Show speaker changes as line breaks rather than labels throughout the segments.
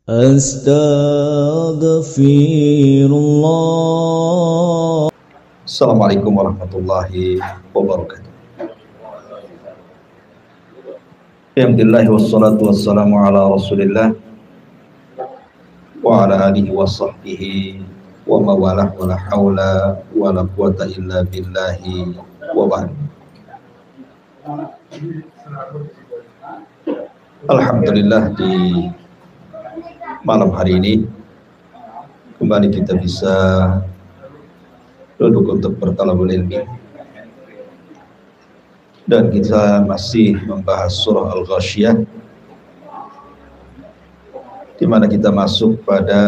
Astaghfirullah.
Assalamualaikum warahmatullahi wabarakatuh. Alhamdulillah wassalatu wassalamu ala Rasulillah wa ala alihi wa sahbihi wa mawalah wa la hawla wa la quwata illa billahi wa ba'd. Alhamdulillah, di malam hari ini kembali kita bisa duduk untuk bertalabul ilmi, dan kita masih membahas surah Al-Ghasyiyah, di mana kita masuk pada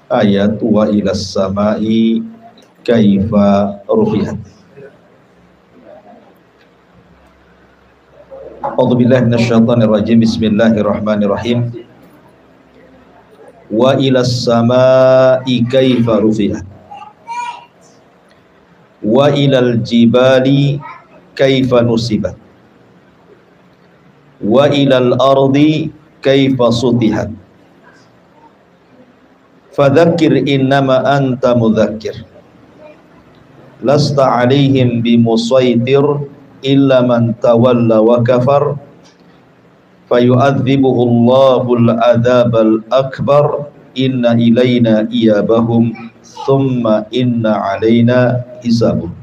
ayat wa ilas samai kaifa rufi'at. A'udzubillahi minasyaitonir rajim. Bismillahirrahmanirrahim. Wa ilas samai kaifa rufi'at wa ilal jibali kaifa nusibat wa ilal ardi kaifa sutihat fadzakir innama anta mudzakir lasta alaihim bimusaitir illa man tawalla wa kafar fayu'adzibuhu Allahul adzabal akbar inna ilaina iyabahum thumma inna alaina hisabahum.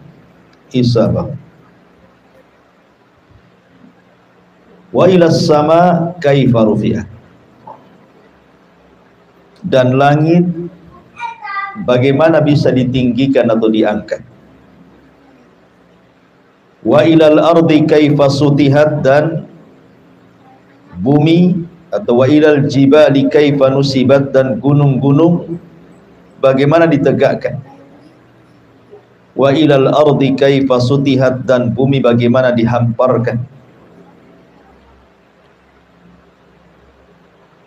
Wa ilas sama kaifa rufi'at, dan langit bagaimana bisa ditinggikan atau diangkat. Wa ilal ardi kaifa sutihat, dan bumi atau wa ilal jibali kaifa nusibat, dan gunung-gunung bagaimana ditegakkan. Wa ilal ardi kaifa sutihat, dan bumi bagaimana dihamparkan.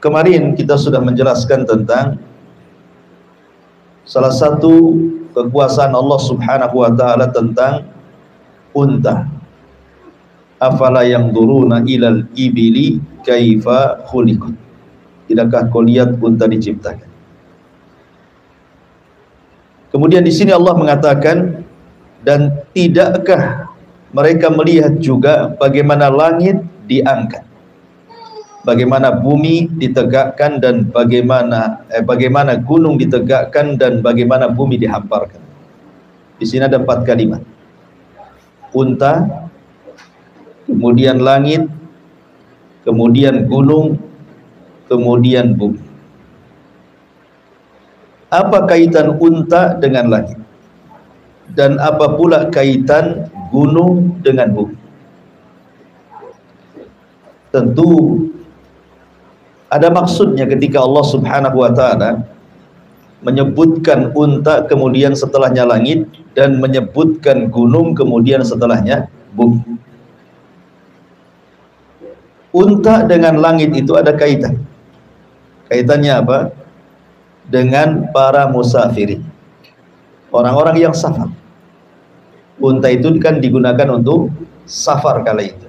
Kemarin kita sudah menjelaskan tentang salah satu kekuasaan Allah Subhanahu wa taala tentang unta. Afala yanzuruna ilal ibili kaifa khuliqat. Tidakkah kau lihat unta diciptakan? Kemudian di sini Allah mengatakan, dan tidakkah mereka melihat juga bagaimana langit diangkat, bagaimana bumi ditegakkan, dan bagaimana gunung ditegakkan, dan bagaimana bumi dihamparkan. Di sini ada 4 kalimat: unta, kemudian langit, kemudian gunung, kemudian bumi. Apa kaitan unta dengan langit? Dan apa pula kaitan gunung dengan bumi? Tentu ada maksudnya ketika Allah Subhanahu wa taala menyebutkan unta kemudian setelahnya langit, dan menyebutkan gunung kemudian setelahnya bumi. Unta dengan langit itu ada kaitan. Kaitannya apa? Dengan para musafirin, orang-orang yang safar. Unta itu kan digunakan untuk safar kala itu,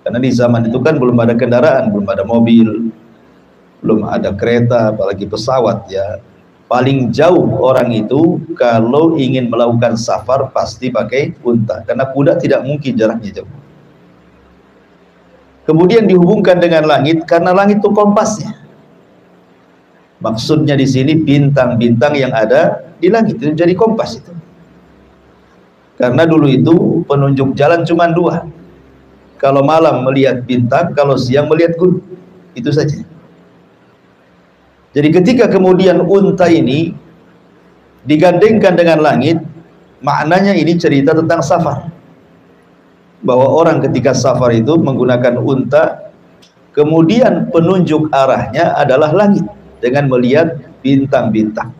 karena di zaman itu kan belum ada kendaraan, belum ada mobil, belum ada kereta, apalagi pesawat ya. Paling jauh orang itu kalau ingin melakukan safar pasti pakai unta, karena kuda tidak mungkin jaraknya jauh. Kemudian dihubungkan dengan langit karena langit itu kompasnya. Maksudnya di sini bintang-bintang yang ada di langit itu jadi kompas itu. Karena dulu itu penunjuk jalan cuma 2. Kalau malam melihat bintang, kalau siang melihat gunung. Itu saja. Jadi ketika kemudian unta ini digandengkan dengan langit, maknanya ini cerita tentang safar. Bahwa orang ketika safar itu menggunakan unta, kemudian penunjuk arahnya adalah langit dengan melihat bintang-bintang.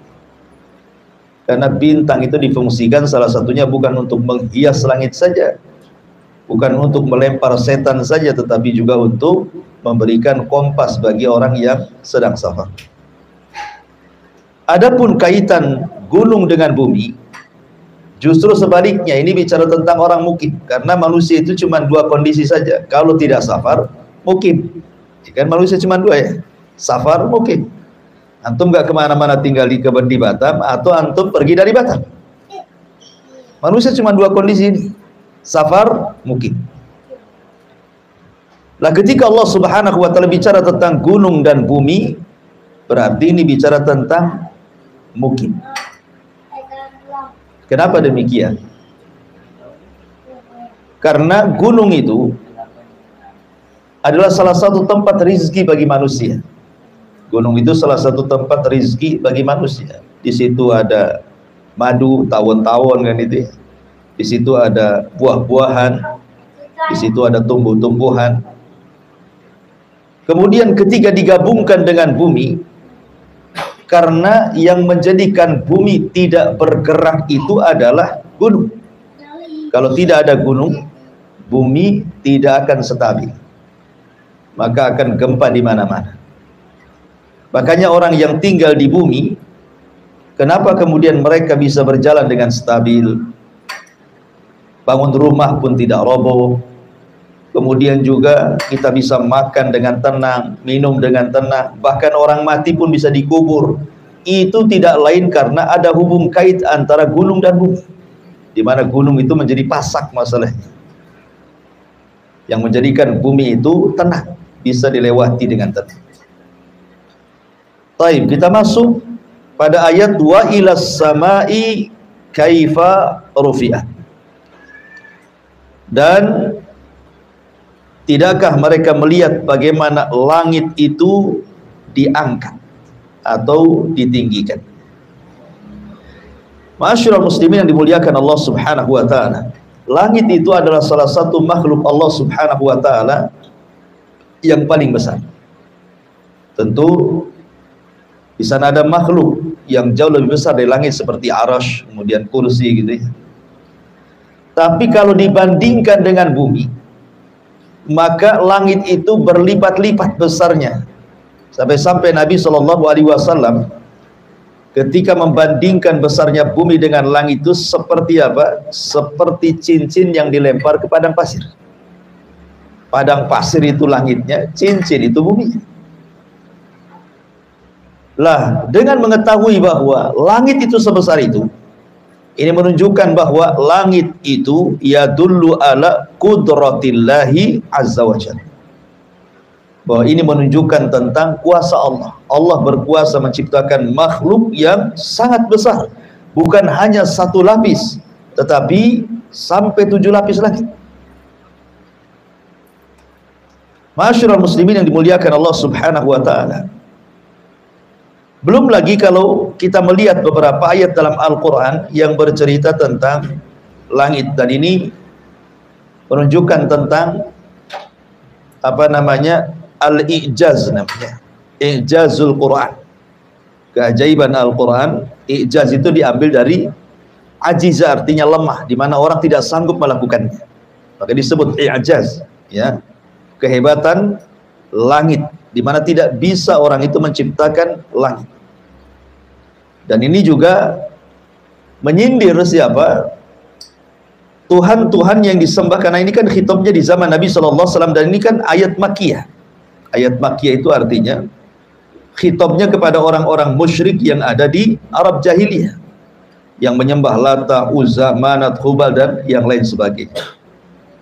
Karena bintang itu difungsikan salah satunya bukan untuk menghias langit saja, bukan untuk melempar setan saja, tetapi juga untuk memberikan kompas bagi orang yang sedang safar. Adapun kaitan gunung dengan bumi, justru sebaliknya, ini bicara tentang orang mukim. Karena manusia itu cuma 2 kondisi saja. Kalau tidak safar, mukim. Kan manusia cuma 2 ya. Safar mukim. Antum nggak kemana-mana, tinggal di Batam, atau antum pergi dari Batam. Manusia cuma dua kondisi ini, safar, mukim. Lah ketika Allah Subhanahu wa taala bicara tentang gunung dan bumi, berarti ini bicara tentang mukim. Kenapa demikian? Karena gunung itu adalah salah satu tempat rizki bagi manusia. Gunung itu salah satu tempat rizki bagi manusia. Di situ ada madu, tawon-tawon kan itu. Di situ ada buah-buahan, di situ ada tumbuh-tumbuhan. Kemudian ketika digabungkan dengan bumi, karena yang menjadikan bumi tidak bergerak itu adalah gunung. Kalau tidak ada gunung, bumi tidak akan stabil, maka akan gempa di mana-mana. Makanya orang yang tinggal di bumi, kenapa kemudian mereka bisa berjalan dengan stabil? Bangun rumah pun tidak roboh. Kemudian juga kita bisa makan dengan tenang, minum dengan tenang. Bahkan orang mati pun bisa dikubur. Itu tidak lain karena ada hubung kait antara gunung dan bumi, di mana gunung itu menjadi pasak masalahnya, yang menjadikan bumi itu tenang, bisa dilewati dengan tenang. Baik, kita masuk pada ayat wa ilas samai kaifa rufi'at. Dan tidakkah mereka melihat bagaimana langit itu diangkat atau ditinggikan? Ma'asyiral muslimin yang dimuliakan Allah Subhanahu wa taala, langit itu adalah salah satu makhluk Allah Subhanahu wa taala yang paling besar. Tentu di sana ada makhluk yang jauh lebih besar dari langit seperti arasy, kemudian kursi gitu ya. Tapi kalau dibandingkan dengan bumi, maka langit itu berlipat-lipat besarnya. Sampai-sampai Nabi SAW ketika membandingkan besarnya bumi dengan langit itu seperti apa? Seperti cincin yang dilempar ke padang pasir. Padang pasir itu langitnya, cincin itu bumi. Lah, dengan mengetahui bahwa langit itu sebesar itu, ini menunjukkan bahwa langit itu yadullu ala qudratillahi azza wa jalla. Bahwa ini menunjukkan tentang kuasa Allah. Allah berkuasa menciptakan makhluk yang sangat besar. Bukan hanya satu lapis, tetapi sampai 7 lapis langit. Ma'asyiral muslimin yang dimuliakan Allah Subhanahu wa taala. Belum lagi kalau kita melihat beberapa ayat dalam Al-Quran yang bercerita tentang langit, dan ini menunjukkan tentang apa namanya, al-i'jaz namanya, i'jazul Quran, keajaiban Al-Quran. I'jaz itu diambil dari ajiza, artinya lemah, di mana orang tidak sanggup melakukannya, maka disebut i'jaz, ya, kehebatan langit, di mana tidak bisa orang itu menciptakan langit. Dan ini juga menyindir siapa? Tuhan-Tuhan yang disembah, karena ini kan khitabnya di zaman Nabi SAW, dan ini kan ayat Makkiyah. Ayat Makkiyah itu artinya khitabnya kepada orang-orang musyrik yang ada di Arab Jahiliyah, yang menyembah Lata, Uzza, Manat, Hubal, dan yang lain sebagainya.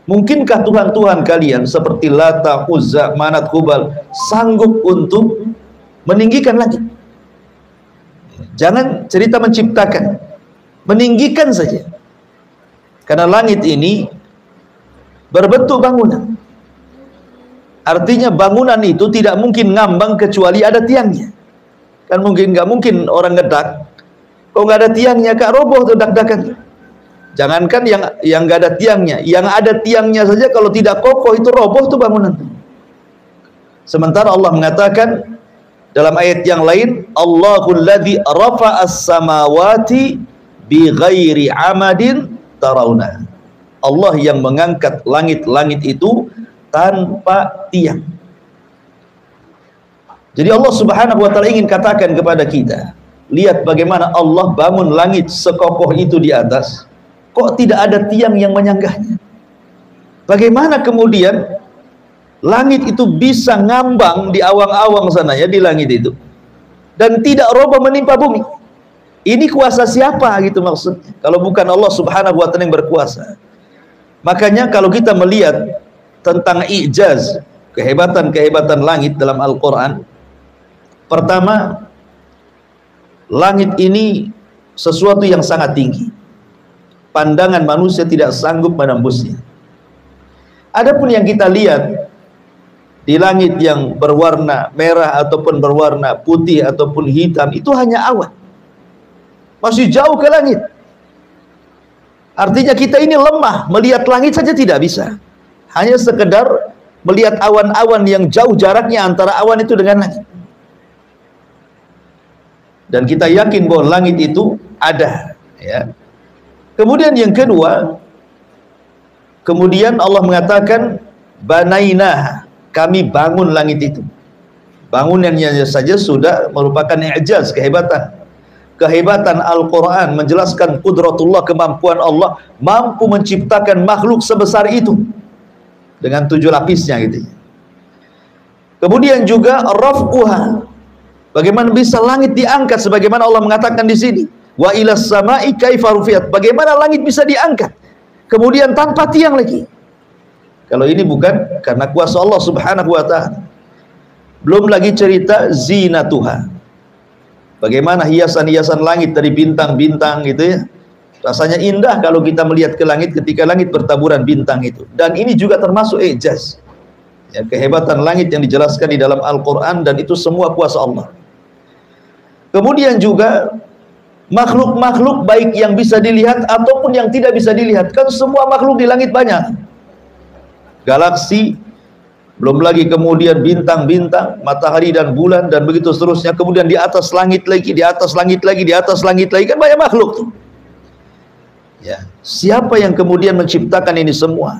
Mungkinkah Tuhan-Tuhan kalian seperti Lata, Uzza, Manat, Hubal sanggup untuk meninggikan langit? Jangan cerita menciptakan, meninggikan saja. Karena langit ini berbentuk bangunan. Artinya bangunan itu tidak mungkin ngambang kecuali ada tiangnya. Kan nggak mungkin orang ngedak, kok nggak ada tiangnya, kak roboh tuh dak-dakan. Jangankan yang nggak ada tiangnya, yang ada tiangnya saja kalau tidak kokoh itu roboh tuh bangunan. Sementara Allah mengatakan dalam ayat yang lain, Allahul ladzi rafa'as samawati bi ghairi amadin tarawna. Allah yang mengangkat langit-langit itu tanpa tiang. Jadi Allah Subhanahu wa taala ingin katakan kepada kita, lihat bagaimana Allah bangun langit sekokoh itu di atas, kok tidak ada tiang yang menyanggahnya. Bagaimana kemudian Langit itu bisa ngambang di awang-awang sana ya, di langit itu, dan tidak roboh menimpa bumi. Ini kuasa siapa gitu maksudnya, kalau bukan Allah subhanahu wa ta'ala yang berkuasa. Makanya kalau kita melihat tentang i'jaz, kehebatan-kehebatan langit dalam Al-Quran, pertama, langit ini sesuatu yang sangat tinggi, pandangan manusia tidak sanggup menembusnya. Adapun yang kita lihat di langit yang berwarna merah ataupun berwarna putih ataupun hitam, itu hanya awan, masih jauh ke langit. Artinya kita ini lemah, melihat langit saja tidak bisa, hanya sekedar melihat awan-awan yang jauh jaraknya antara awan itu dengan langit. Dan kita yakin bahwa langit itu ada ya. Kemudian yang kedua, kemudian Allah mengatakan banainah, kami bangun langit itu. Bangunannya saja sudah merupakan i'jaz, kehebatan. Kehebatan Al-Quran menjelaskan qudratullah, kemampuan Allah mampu menciptakan makhluk sebesar itu dengan 7 lapisnya gitu. Kemudian juga raf'uha, bagaimana bisa langit diangkat, sebagaimana Allah mengatakan di sini, wa ilas sama'i kaifa rufiat, bagaimana langit bisa diangkat kemudian tanpa tiang lagi. Kalau ini bukan karena kuasa Allah subhanahu wa ta'ala. Belum lagi cerita zinatuha, bagaimana hiasan-hiasan langit dari bintang-bintang gitu ya. Rasanya indah kalau kita melihat ke langit ketika langit bertaburan bintang itu. Dan ini juga termasuk i'jaz ya, kehebatan langit yang dijelaskan di dalam Al-Quran, dan itu semua kuasa Allah. Kemudian juga makhluk-makhluk baik yang bisa dilihat ataupun yang tidak bisa dilihat, kan semua makhluk di langit banyak, galaksi, belum lagi kemudian bintang-bintang, matahari dan bulan, dan begitu seterusnya. Kemudian di atas langit lagi, di atas langit lagi, di atas langit lagi, kan banyak makhluk tuh ya. Siapa yang kemudian menciptakan ini semua?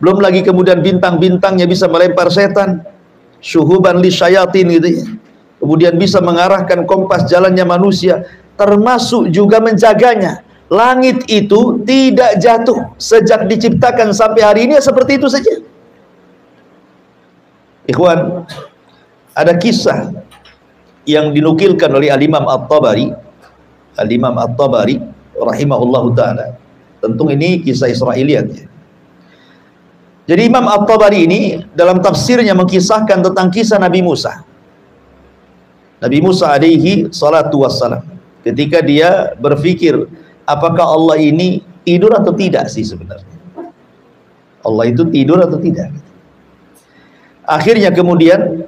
Belum lagi kemudian bintang-bintangnya bisa melempar setan, syuhuban li syayatin gitu ya. Kemudian bisa mengarahkan kompas jalannya manusia, termasuk juga menjaganya. Langit itu tidak jatuh sejak diciptakan sampai hari ini ya, seperti itu saja. Ikhwan, ada kisah yang dinukilkan oleh Al-Imam At-Tabari, Al-Imam At-Tabari rahimahullahu ta'ala. Tentu ini kisah Israiliyat ya. Jadi Imam At-Tabari ini dalam tafsirnya mengkisahkan tentang kisah Nabi Musa. Nabi Musa alaihi salatu wassalam, ketika dia berpikir, apakah Allah ini tidur atau tidak sih sebenarnya? Allah itu tidur atau tidak? Akhirnya kemudian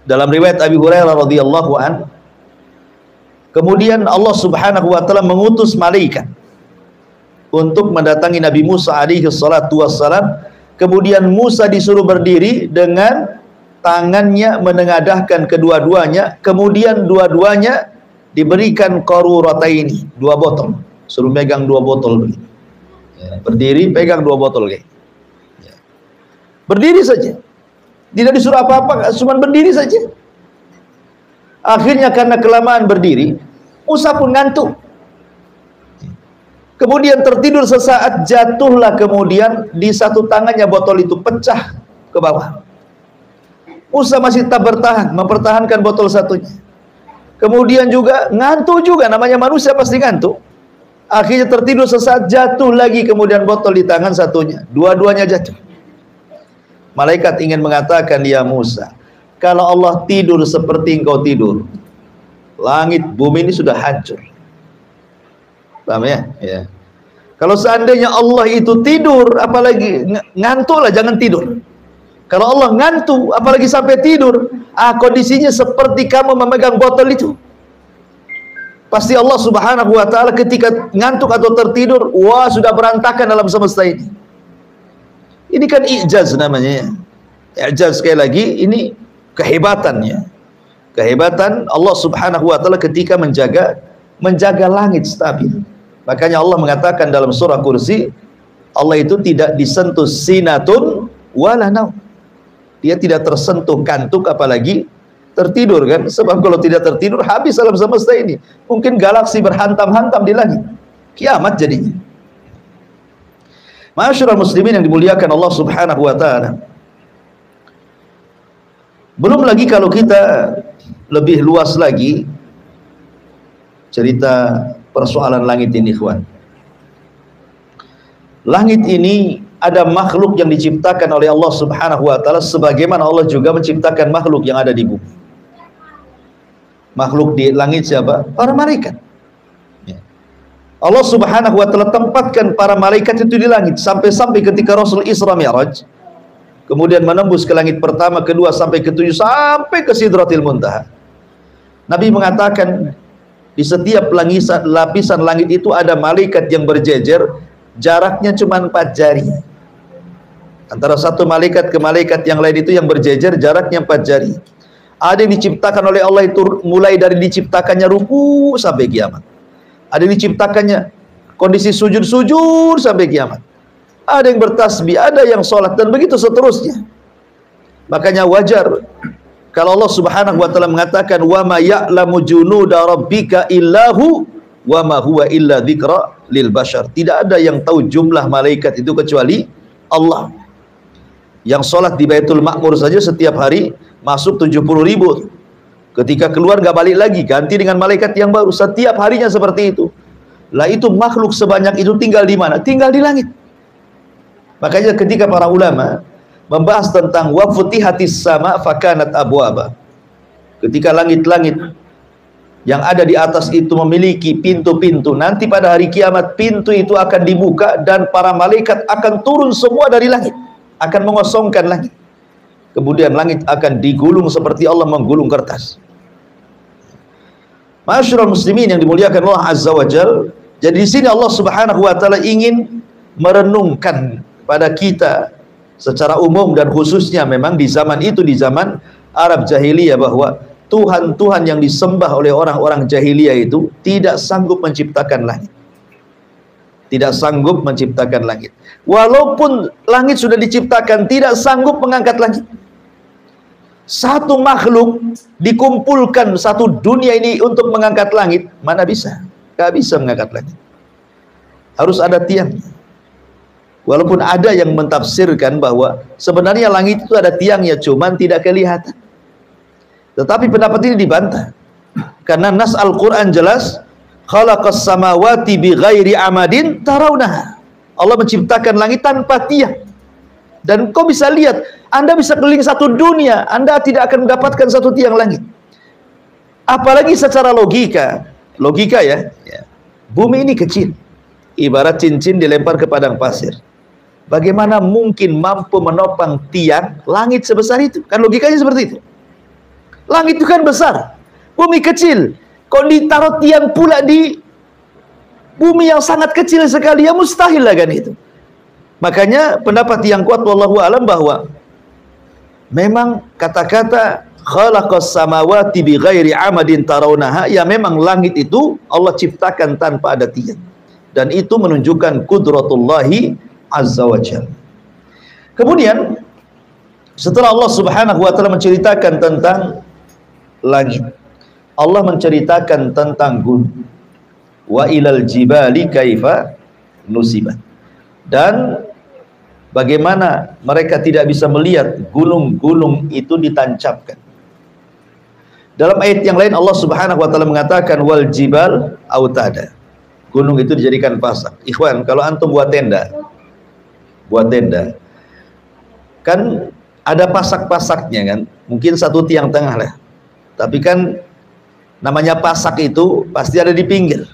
dalam riwayat Abi Hurairah radhiyallahu an, kemudian Allah subhanahu wa ta'ala mengutus malaikat untuk mendatangi Nabi Musa alaihi salatu wassalam. Kemudian Musa disuruh berdiri dengan tangannya menengadahkan kedua-duanya, kemudian dua-duanya diberikan qarurataini, 2 botol, suruh megang 2 botol ya, berdiri pegang 2 botol kayak ya. Berdiri saja, tidak disuruh apa-apa, cuma berdiri saja. Akhirnya karena kelamaan berdiri, Musa pun ngantuk, kemudian tertidur sesaat, jatuhlah kemudian di satu tangannya botol itu, pecah ke bawah. Musa masih tak bertahan, mempertahankan botol satunya. Kemudian juga ngantuk juga, namanya manusia pasti ngantuk. Akhirnya tertidur sesaat, jatuh lagi kemudian botol di tangan satunya, dua-duanya jatuh. Malaikat ingin mengatakan, ya Musa, kalau Allah tidur seperti engkau tidur, langit bumi ini sudah hancur. Paham ya? Ya. Kalau seandainya Allah itu tidur, apalagi ngantuklah, jangan tidur. Kalau Allah ngantuk, apalagi sampai tidur, kondisinya seperti kamu memegang botol itu. Pasti Allah subhanahu wa ta'ala ketika ngantuk atau tertidur, wah sudah berantakan alam semesta ini. Ini kan i'jaz namanya. I'jaz sekali lagi, ini kehebatannya. Kehebatan Allah subhanahu wa ta'ala ketika menjaga langit stabil. Makanya Allah mengatakan dalam surah Kursi, Allah itu tidak disentuh sinatun wala naum. Dia tidak tersentuh kantuk apalagi tertidur kan. Sebab kalau tidak tertidur habis alam semesta ini. Mungkin galaksi berhantam-hantam di langit. Kiamat jadinya. Ma'asyiral muslimin yang dimuliakan Allah subhanahu wa ta'ala. Belum lagi kalau kita lebih luas lagi cerita persoalan langit ini, ikhwan. Langit ini ada makhluk yang diciptakan oleh Allah Subhanahu wa taala, sebagaimana Allah juga menciptakan makhluk yang ada di bumi. Makhluk di langit siapa? Para malaikat. Allah Subhanahu wa taala tempatkan para malaikat itu di langit, sampai-sampai ketika Rasul Isra Mi'raj kemudian menembus ke langit pertama, kedua, sampai ketujuh, sampai ke Sidratil Muntaha. Nabi mengatakan di setiap lapisan langit itu ada malaikat yang berjejer, jaraknya cuma 4 jari. Antara satu malaikat ke malaikat yang lain itu yang berjejer jaraknya 4 jari. Ada yang diciptakan oleh Allah itu mulai dari diciptakannya ruku sampai kiamat. Ada yang diciptakannya kondisi sujud-sujud sampai kiamat. Ada yang bertasbih, ada yang sholat, dan begitu seterusnya. Makanya wajar kalau Allah Subhanahu wa taala mengatakan wa ma ya'lamu junuda rabbika illahu wa ma huwa illa dzikra lil bashar. Tidak ada yang tahu jumlah malaikat itu kecuali Allah. Yang sholat di Baitul Ma'mur saja setiap hari masuk 70.000. Ketika keluar nggak balik lagi, ganti dengan malaikat yang baru. Setiap harinya seperti itu. Lah itu makhluk sebanyak itu tinggal di mana? Tinggal di langit. Makanya ketika para ulama membahas tentang wa futihatis sama fakanat abwaba, ketika langit-langit yang ada di atas itu memiliki pintu-pintu, nanti pada hari kiamat pintu itu akan dibuka dan para malaikat akan turun semua dari langit, akan mengosongkan langit. Kemudian langit akan digulung seperti Allah menggulung kertas. Ma'asyiral muslimin yang dimuliakan Allah Azza wa Jalla. Jadi di sini Allah Subhanahu wa taala ingin merenungkan pada kita secara umum dan khususnya memang di zaman itu, di zaman Arab jahiliyah, bahwa Tuhan-Tuhan yang disembah oleh orang-orang jahiliyah itu tidak sanggup menciptakan langit. Tidak sanggup menciptakan langit. Walaupun langit sudah diciptakan, tidak sanggup mengangkat langit. Satu makhluk dikumpulkan satu dunia ini untuk mengangkat langit, mana bisa? Gak bisa mengangkat langit. Harus ada tiang. Walaupun ada yang mentafsirkan bahwa sebenarnya langit itu ada tiangnya, cuman tidak kelihatan. Tetapi pendapat ini dibantah. Karena nas Al-Quran jelas, khalaqas samawati bighairi amadin tarawnaha. Allah menciptakan langit tanpa tiang. Dan kau bisa lihat, Anda bisa keliling satu dunia, Anda tidak akan mendapatkan satu tiang langit. Apalagi secara logika. Logika ya. Bumi ini kecil. Ibarat cincin dilempar ke padang pasir. Bagaimana mungkin mampu menopang tiang langit sebesar itu? Kan logikanya seperti itu. Langit itu kan besar, bumi kecil. Kalau ditaruh tiang pula di bumi yang sangat kecil sekali, ya mustahil lah kan itu. Makanya pendapat yang kuat wallahu alam bahwa memang kata-kata khalaqas samawati bighairi amadin tarawnaha, ya memang langit itu Allah ciptakan tanpa ada tiang. Dan itu menunjukkan kudratullahi Azza wa Jalla. Kemudian setelah Allah Subhanahu wa taala menceritakan tentang langit, Allah menceritakan tentang gunung. Wa ilal jibali kaifa nusibat. Dan bagaimana mereka tidak bisa melihat gunung-gunung itu ditancapkan. Dalam ayat yang lain Allah Subhanahu wa taala mengatakan wal jibal autada. Gunung itu dijadikan pasak. Ikhwan, kalau antum buat tenda, kan ada pasak-pasaknya kan, mungkin satu tiang tengah lah, tapi kan namanya pasak itu pasti ada di pinggir.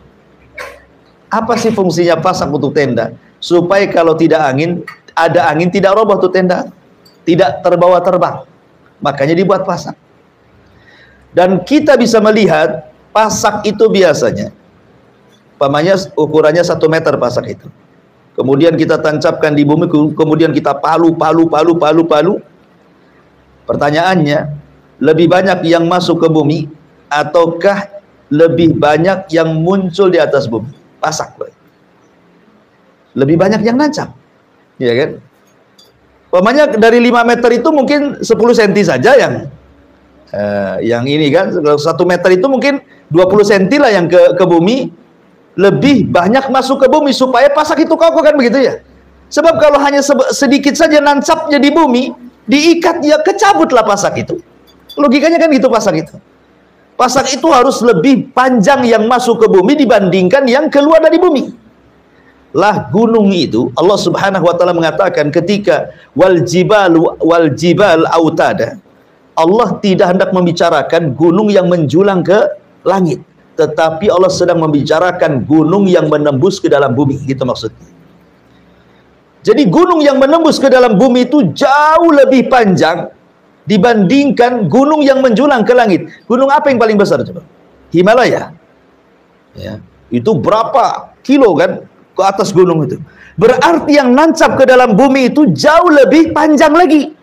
Apa sih fungsinya pasak untuk tenda? Supaya kalau tidak angin, ada angin tidak roboh tuh tenda, tidak terbawa terbang, makanya dibuat pasak. Dan kita bisa melihat pasak itu biasanya umpamanya ukurannya 1 meter pasak itu. Kemudian kita tancapkan di bumi, kemudian kita palu. Pertanyaannya, lebih banyak yang masuk ke bumi ataukah lebih banyak yang muncul di atas bumi? Pasak. Lebih banyak yang nancap. Ya kan? Umpamanya dari 5 meter itu mungkin 10 cm saja yang ini kan, 1 meter itu mungkin 20 cm lah yang ke bumi. Lebih banyak masuk ke bumi supaya pasak itu kokoh kan begitu ya. Sebab kalau hanya sedikit saja nancapnya di bumi, diikat ya kecabutlah pasak itu. Logikanya kan gitu pasak itu. Pasak itu harus lebih panjang yang masuk ke bumi dibandingkan yang keluar dari bumi. Lah gunung itu Allah Subhanahu wa taala mengatakan ketika wal jibal autada. Allah tidak hendak membicarakan gunung yang menjulang ke langit, tetapi Allah sedang membicarakan gunung yang menembus ke dalam bumi, gitu maksudnya. Jadi gunung yang menembus ke dalam bumi itu jauh lebih panjang dibandingkan gunung yang menjulang ke langit. Gunung apa yang paling besar coba? Himalaya. Ya, itu berapa kilo kan ke atas gunung itu? Berarti yang nancap ke dalam bumi itu jauh lebih panjang lagi,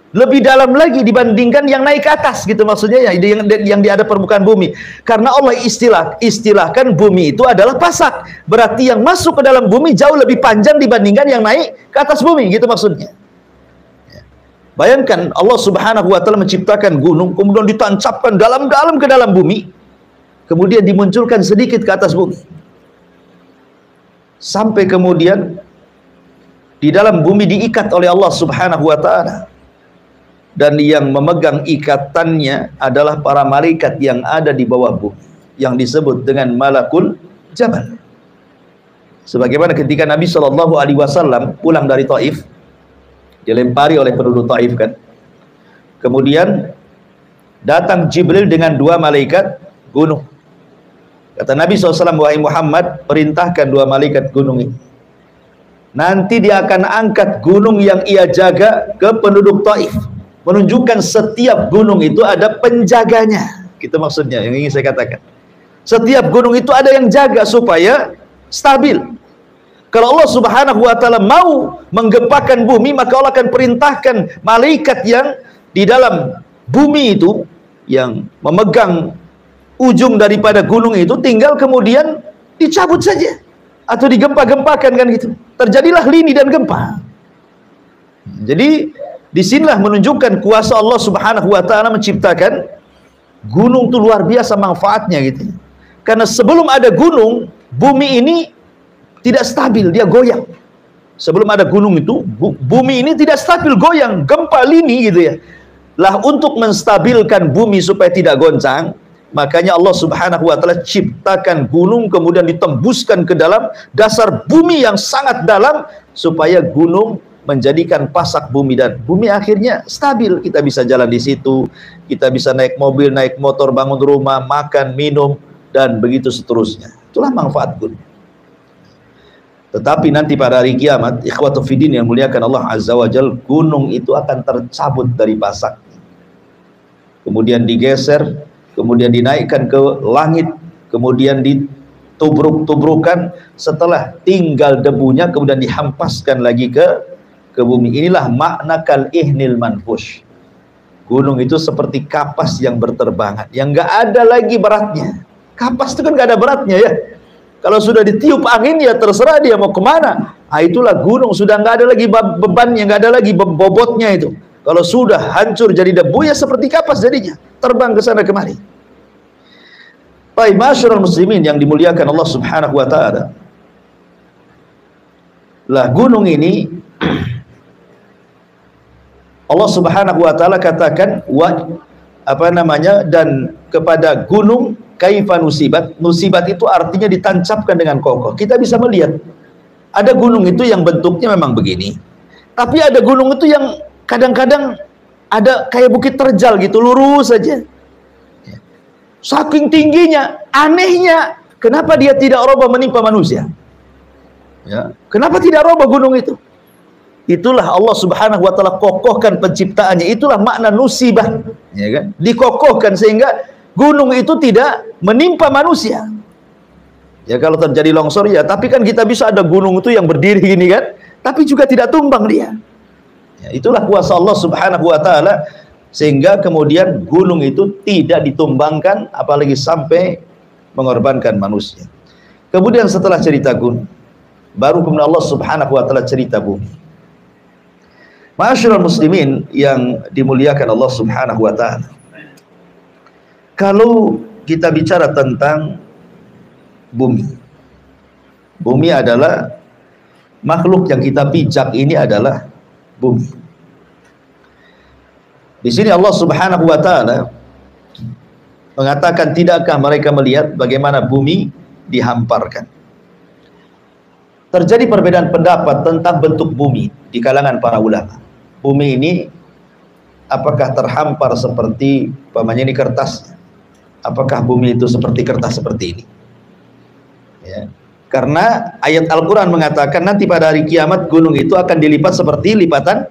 lebih dalam lagi dibandingkan yang naik ke atas, gitu maksudnya ya, yang di ada permukaan bumi. Karena Allah istilahkan bumi itu adalah pasak, berarti yang masuk ke dalam bumi jauh lebih panjang dibandingkan yang naik ke atas bumi, gitu maksudnya. Bayangkan Allah Subhanahu wa taala menciptakan gunung, kemudian ditancapkan dalam-dalam ke dalam bumi, kemudian dimunculkan sedikit ke atas bumi, sampai kemudian di dalam bumi diikat oleh Allah Subhanahu wa taala, dan yang memegang ikatannya adalah para malaikat yang ada di bawah bumi, yang disebut dengan malakul jabal. Sebagaimana ketika Nabi SAW pulang dari Taif, dilempari oleh penduduk Taif kan, kemudian datang Jibril dengan 2 malaikat gunung. Kata Nabi SAW, wahai Muhammad, perintahkan 2 malaikat gunung ini, nanti dia akan angkat gunung yang ia jaga ke penduduk Taif, menunjukkan setiap gunung itu ada penjaganya. Gitu maksudnya yang ingin saya katakan. Setiap gunung itu ada yang jaga supaya stabil. Kalau Allah Subhanahu wa taala mau menggempakan bumi, maka Allah akan perintahkan malaikat yang di dalam bumi itu, yang memegang ujung daripada gunung itu, tinggal kemudian dicabut saja atau digempa-gempakan kan gitu. Terjadilah lini dan gempa. Jadi disinilah menunjukkan kuasa Allah Subhanahu wa taala menciptakan gunung itu luar biasa manfaatnya gitu. Karena sebelum ada gunung, bumi ini tidak stabil, dia goyang. Sebelum ada gunung itu, bumi ini tidak stabil, goyang, gempa lini gitu ya. Lah untuk menstabilkan bumi supaya tidak goncang, makanya Allah Subhanahu wa taala ciptakan gunung, kemudian ditembuskan ke dalam dasar bumi yang sangat dalam, supaya gunung menjadikan pasak bumi, dan bumi akhirnya stabil. Kita bisa jalan di situ, kita bisa naik mobil, naik motor, bangun rumah, makan, minum, dan begitu seterusnya. Itulah manfaat gunung. Tetapi nanti pada hari kiamat, ikhwatu fiddin yang muliakan Allah Azza wa Jal, gunung itu akan tercabut dari pasak, kemudian digeser, kemudian dinaikkan ke langit, kemudian ditubruk-tubrukan, setelah tinggal debunya kemudian dihampaskan lagi ke bumi. Inilah makna kal ihnil manfush. Gunung itu seperti kapas yang berterbangan, yang nggak ada lagi beratnya. Kapas itu kan nggak ada beratnya ya. Kalau sudah ditiup angin ya terserah dia mau kemana. Ah, itulah gunung, sudah nggak ada lagi bebannya, nggak ada lagi bobotnya itu. Kalau sudah hancur jadi debu ya seperti kapas jadinya, terbang ke sana kemari. Baik, masyarul muslimin yang dimuliakan Allah Subhanahu wa taala. Lah gunung ini Allah Subhanahu wa taala katakan dan kepada gunung kaifa nusibat. Nusibat itu artinya ditancapkan dengan kokoh. Kita bisa melihat ada gunung itu yang bentuknya memang begini, tapi ada gunung itu yang kadang-kadang ada kayak bukit terjal gitu, lurus saja. Saking tingginya, anehnya, kenapa dia tidak roboh menimpa manusia? Ya, kenapa tidak roboh gunung itu? Itulah Allah Subhanahu wa taala kokohkan penciptaannya. Itulah makna nusibah, ya kan? Dikokohkan sehingga gunung itu tidak menimpa manusia. Ya kalau terjadi longsor ya, tapi kan kita bisa ada gunung itu yang berdiri gini kan, tapi juga tidak tumbang dia. Ya, itulah kuasa Allah Subhanahu wa taala, sehingga kemudian gunung itu tidak ditumbangkan, apalagi sampai mengorbankan manusia. Kemudian setelah cerita gunung, baru kemudian Allah Subhanahu wa taala cerita bumi. Ma'asyiral muslimin yang dimuliakan Allah Subhanahu wa taala. Kalau kita bicara tentang bumi, bumi adalah makhluk yang kita pijak, ini adalah bumi. Di sini Allah Subhanahu wa taala mengatakan, tidakkah mereka melihat bagaimana bumi dihamparkan? Terjadi perbedaan pendapat tentang bentuk bumi di kalangan para ulama. Bumi ini apakah terhampar seperti umpamanya ini kertas? Apakah bumi itu seperti kertas seperti ini? Ya. Karena ayat Al-Quran mengatakan nanti pada hari kiamat gunung itu akan dilipat seperti lipatan.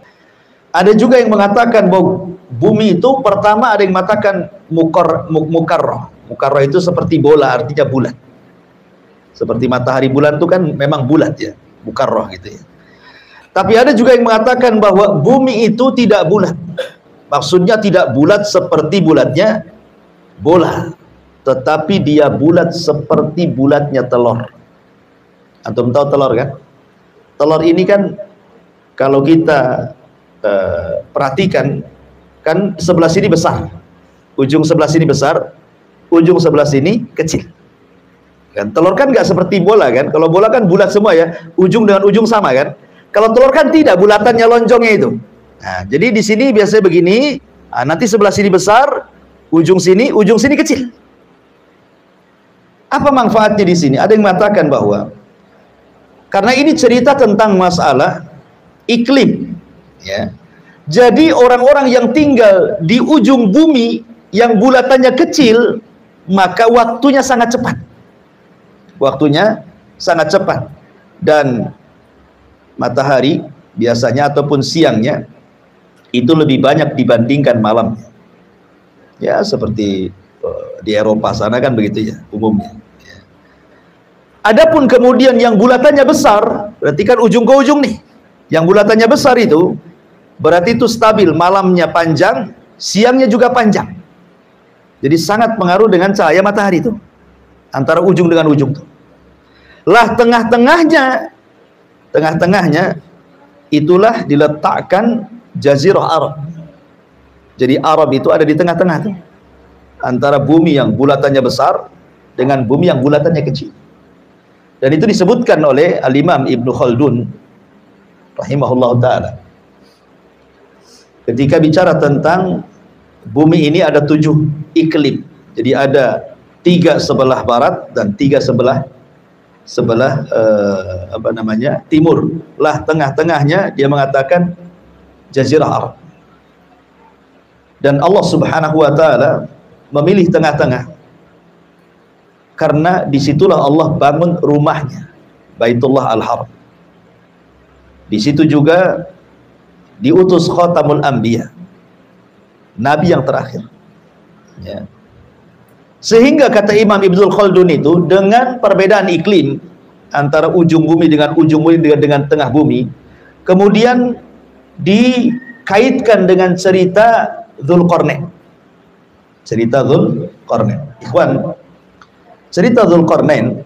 Ada juga yang mengatakan bahwa bumi itu pertama ada yang mengatakan mukarrah. Mukarrah itu seperti bola, artinya bulat. Seperti matahari bulan itu kan memang bulat ya, mukarrah gitu ya. Tapi ada juga yang mengatakan bahwa bumi itu tidak bulat. Maksudnya tidak bulat seperti bulatnya bola, tetapi dia bulat seperti bulatnya telur. Antum tahu telur kan? Telur ini kan kalau kita perhatikan kan sebelah sini besar, ujung sebelah sini besar, ujung sebelah sini kecil. Kan telur kan nggak seperti bola kan? Kalau bola kan bulat semua ya, ujung dengan ujung sama kan? Kalau telur kan tidak, bulatannya lonjongnya itu. Nah, jadi di sini biasanya begini, nanti sebelah sini besar, ujung sini kecil. Apa manfaatnya di sini? Ada yang mengatakan bahwa karena ini cerita tentang masalah iklim, ya. Jadi orang-orang yang tinggal di ujung bumi yang bulatannya kecil, maka waktunya sangat cepat. Waktunya sangat cepat. Dan matahari biasanya ataupun siangnya itu lebih banyak dibandingkan malamnya. Ya, seperti di Eropa sana kan begitu ya umumnya. Ya. Adapun kemudian yang bulatannya besar, berarti kan ujung ke ujung nih. Yang bulatannya besar itu berarti itu stabil, malamnya panjang, siangnya juga panjang. Jadi sangat pengaruh dengan cahaya matahari itu. Antara ujung dengan ujung tuh. Lah tengahnya itulah diletakkan Jazirah Arab. Jadi Arab itu ada di tengah-tengah tuh. Antara bumi yang bulatannya besar dengan bumi yang bulatannya kecil. Dan itu disebutkan oleh Al-Imam Ibnu Khaldun rahimahullah ta'ala. Ketika bicara tentang bumi ini ada 7 iklim. Jadi ada 3 sebelah barat dan 3 sebelah timur. Lah tengah-tengahnya dia mengatakan Jazirah Arab. Dan Allah Subhanahu wa taala memilih tengah-tengah karena disitulah Allah bangun rumahnya, Baitullah Al-Haram. Di situ juga diutus Khatamul Anbiya, Nabi yang terakhir. Ya. Sehingga kata Imam Ibnu Khaldun itu dengan perbedaan iklim antara ujung bumi dengan ujung bumi dengan tengah bumi, kemudian dikaitkan dengan cerita Dzulqarnain. Cerita Dzulqarnain. Ikhwan, cerita Dzulqarnain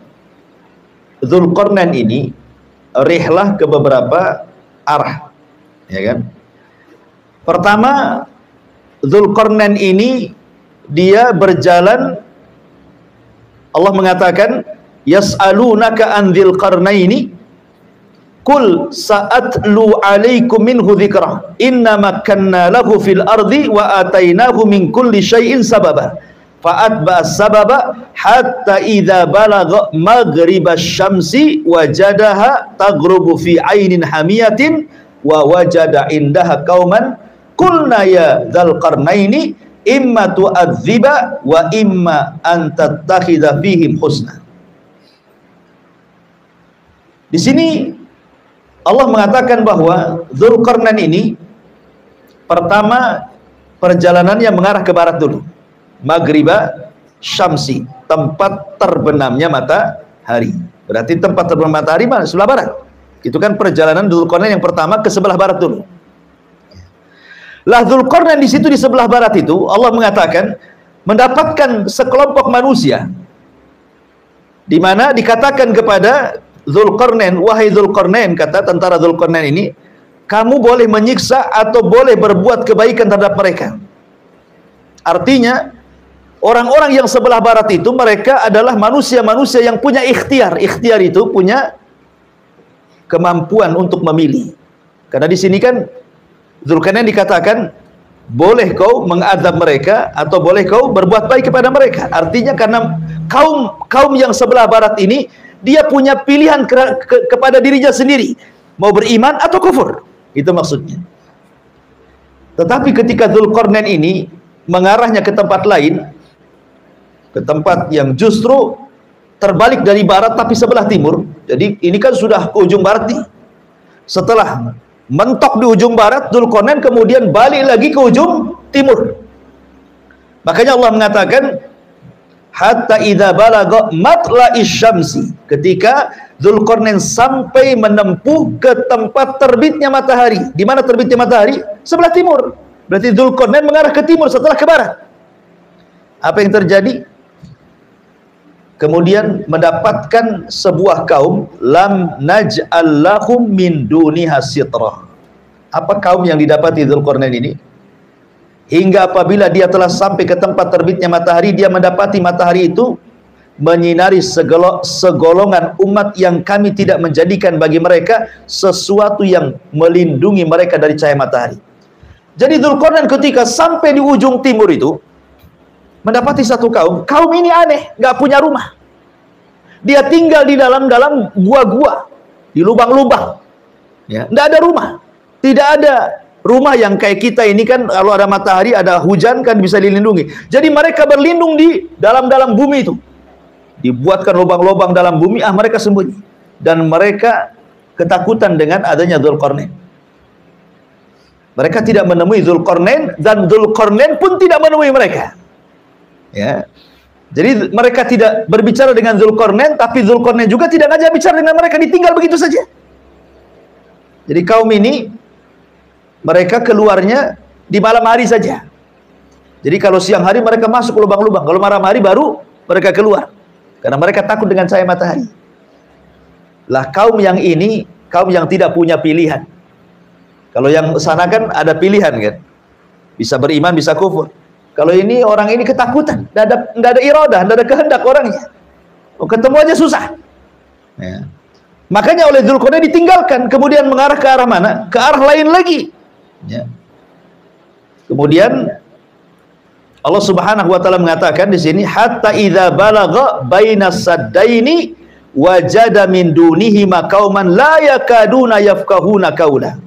ini rihlah ke beberapa arah, ya kan? Pertama, Dzulqarnain ini dia berjalan, Allah mengatakan yas'alunaka an dzil qarnaini qul sa'atlu 'alaikum minhu dzikra inna makkanna lahu fil ardi wa atainahu min kulli syai'in sababa fa'atba'a sababa hatta idza balagha maghribasy syamsi wajadaha taghrubu fi 'ainin hamiyatin wa wajada indaha qauman qulna ya dzal qarnaini imma tu'adziba wa imma an tattakhidha fihim husna. Di sini Allah mengatakan bahwa Dzulqarnain ini pertama perjalanannya mengarah ke barat dulu. Maghriba Syamsi, tempat terbenamnya matahari. Berarti tempat terbenam matahari mana? Sebelah barat. Itu kan perjalanan Dzulqarnain yang pertama ke sebelah barat dulu. Lah Dzulqarnain di situ di sebelah barat itu Allah mengatakan mendapatkan sekelompok manusia di mana dikatakan kepada Dzulqarnain, wahai Dzulqarnain, kata tentara Dzulqarnain ini, kamu boleh menyiksa atau boleh berbuat kebaikan terhadap mereka. Artinya orang-orang yang sebelah barat itu mereka adalah manusia-manusia yang punya ikhtiar. Ikhtiar itu punya kemampuan untuk memilih. Karena di sini kan Dzulqarnain dikatakan boleh kau mengadab mereka atau boleh kau berbuat baik kepada mereka. Artinya karena kaum yang sebelah barat ini, dia punya pilihan kepada dirinya sendiri, mau beriman atau kufur. Itu maksudnya. Tetapi ketika Dzulqarnain ini mengarahnya ke tempat lain, ke tempat yang justru terbalik dari barat tapi sebelah timur. Jadi ini kan sudah ke ujung barat nih. Setelah mentok di ujung barat, Dzulqarnain kemudian balik lagi ke ujung timur. Makanya Allah mengatakan hatta idza balagha matla'is syamsi, ketika Dzulqarnain sampai menempuh ke tempat terbitnya matahari. Di mana terbitnya matahari? Sebelah timur. Berarti Dzulqarnain mengarah ke timur setelah ke barat. Apa yang terjadi? Kemudian mendapatkan sebuah kaum, lam naj'al lahum min duniha sitrah. Apa kaum yang didapati Dzulqarnain ini? Hingga apabila dia telah sampai ke tempat terbitnya matahari, dia mendapati matahari itu menyinari segolongan umat yang kami tidak menjadikan bagi mereka sesuatu yang melindungi mereka dari cahaya matahari. Jadi Dzulqarnain ketika sampai di ujung timur itu mendapati satu kaum ini aneh, nggak punya rumah. Dia tinggal di dalam gua-gua, di lubang-lubang. Ya, nggak ada rumah. Tidak ada rumah yang kayak kita ini kan, kalau ada matahari, ada hujan kan bisa dilindungi. Jadi mereka berlindung di dalam bumi itu. Dibuatkan lubang-lubang dalam bumi, mereka sembunyi. Dan mereka ketakutan dengan adanya Dzulqarnain. Mereka tidak menemui Dzulqarnain, dan Dzulqarnain pun tidak menemui mereka. Ya. Jadi mereka tidak berbicara dengan Dzulqarnain, tapi Dzulqarnain juga tidak ngajak bicara dengan mereka, ditinggal begitu saja. Jadi kaum ini mereka keluarnya di malam hari saja. Jadi kalau siang hari mereka masuk ke lubang-lubang, kalau malam hari baru mereka keluar. Karena mereka takut dengan cahaya matahari. Lah kaum yang ini, kaum yang tidak punya pilihan. Kalau yang sana kan ada pilihan kan. Bisa beriman, bisa kufur. Kalau ini orang ini ketakutan, nggak ada iradah, nggak ada kehendak orangnya. Ketemu aja susah. Ya. Makanya oleh Dzulqarnain ditinggalkan, kemudian mengarah ke arah mana? Ke arah lain lagi. Ya. Kemudian Allah Subhanahu wa taala mengatakan di sini hatta idza balagha bainas saddaini wajada min dunihi qauman la yakaduna yafqahuna qaula.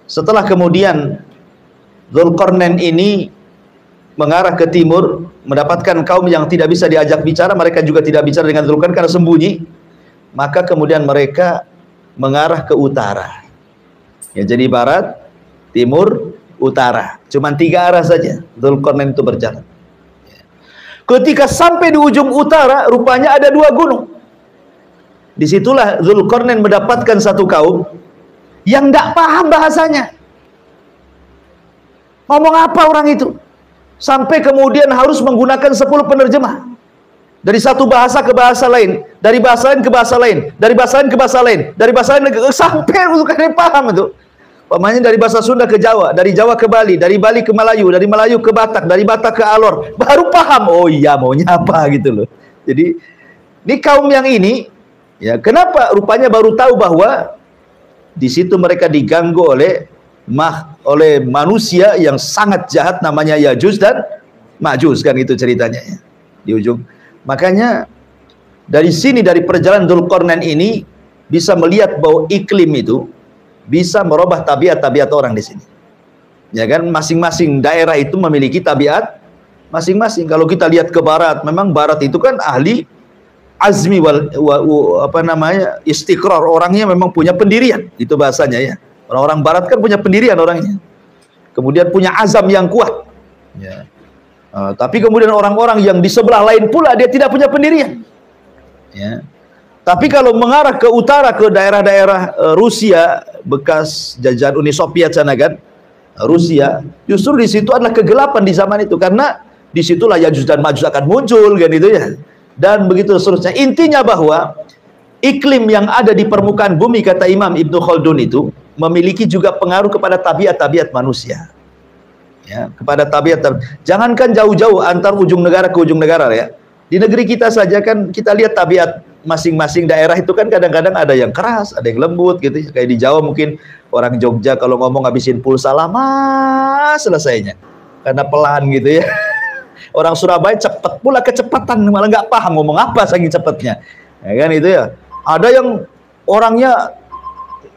Setelah kemudian Dzulqarnain ini mengarah ke timur, mendapatkan kaum yang tidak bisa diajak bicara, mereka juga tidak bicara dengan Dzulqarnain karena sembunyi. Maka kemudian mereka mengarah ke utara. Ya, jadi barat, timur, utara. Cuman 3 arah saja Dzulqarnain itu berjalan. Ketika sampai di ujung utara, rupanya ada 2 gunung. Disitulah Dzulqarnain mendapatkan satu kaum yang tidak paham bahasanya. Ngomong apa orang itu? Sampai kemudian harus menggunakan 10 penerjemah. Dari satu bahasa ke bahasa lain, dari bahasa lain ke bahasa lain, dari bahasa lain ke bahasa lain, dari bahasa lain ke sampai Dzulqarnain paham itu. Pokoknya dari bahasa Sunda ke Jawa, dari Jawa ke Bali, dari Bali ke Melayu, dari Melayu ke Batak, dari Batak ke Alor, baru paham. Oh iya, maunya apa gitu loh. Jadi ini kaum yang ini, ya kenapa rupanya baru tahu bahwa di situ mereka diganggu oleh manusia yang sangat jahat namanya Yajuj dan Majuj, kan itu ceritanya ya, di ujung. Makanya dari sini, dari perjalanan Dzulqarnain ini bisa melihat bahwa iklim itu bisa merubah tabiat-tabiat orang di sini. Ya kan, masing-masing daerah itu memiliki tabiat masing-masing. Kalau kita lihat ke barat, memang barat itu kan ahli azmi istiqrar, orangnya memang punya pendirian, itu bahasanya ya. Orang-orang barat kan punya pendirian orangnya. Kemudian punya azam yang kuat. Ya. Tapi kemudian orang-orang yang di sebelah lain pula dia tidak punya pendirian. Ya. Tapi kalau mengarah ke utara, ke daerah-daerah Rusia bekas jajahan Uni Soviet sana kan, Rusia, justru di situ adalah kegelapan di zaman itu, karena disitulah Yajuj dan Majuj akan muncul kan itu ya. Dan begitu seterusnya. Intinya bahwa iklim yang ada di permukaan bumi, kata Imam Ibnu Khaldun, itu memiliki juga pengaruh kepada tabiat-tabiat manusia. Ya, kepada tabiat. Jangankan jauh-jauh antar ujung negara ke ujung negara ya. Di negeri kita saja kan kita lihat tabiat masing-masing daerah itu kan kadang-kadang ada yang keras, ada yang lembut gitu. Kayak di Jawa mungkin orang Jogja kalau ngomong habisin pulsa lama selesainya. Karena pelan gitu ya. Orang Surabaya cepet pula kecepatan, malah nggak paham ngomong apa saking cepetnya. Ya kan itu ya. Ada yang orangnya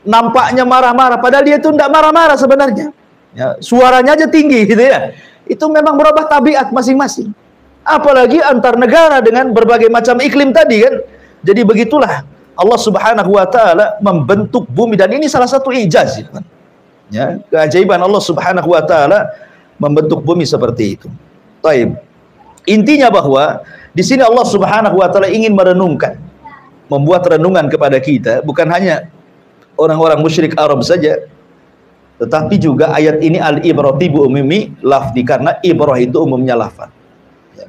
nampaknya marah-marah, padahal dia itu tidak marah-marah sebenarnya. Ya, suaranya aja tinggi gitu ya. Itu memang berubah tabiat masing-masing. Apalagi antar negara dengan berbagai macam iklim tadi kan. Jadi begitulah Allah Subhanahu wa taala membentuk bumi, dan ini salah satu ijaz ya, kan? Ya, keajaiban Allah Subhanahu wa taala membentuk bumi seperti itu. Taib. Intinya bahwa di sini Allah Subhanahu wa taala ingin merenungkan, membuat renungan kepada kita, bukan hanya orang-orang musyrik Arab saja, tetapi juga ayat ini al-ibrati bi umumi lafzi, karena ibrah itu umumnya lafaz.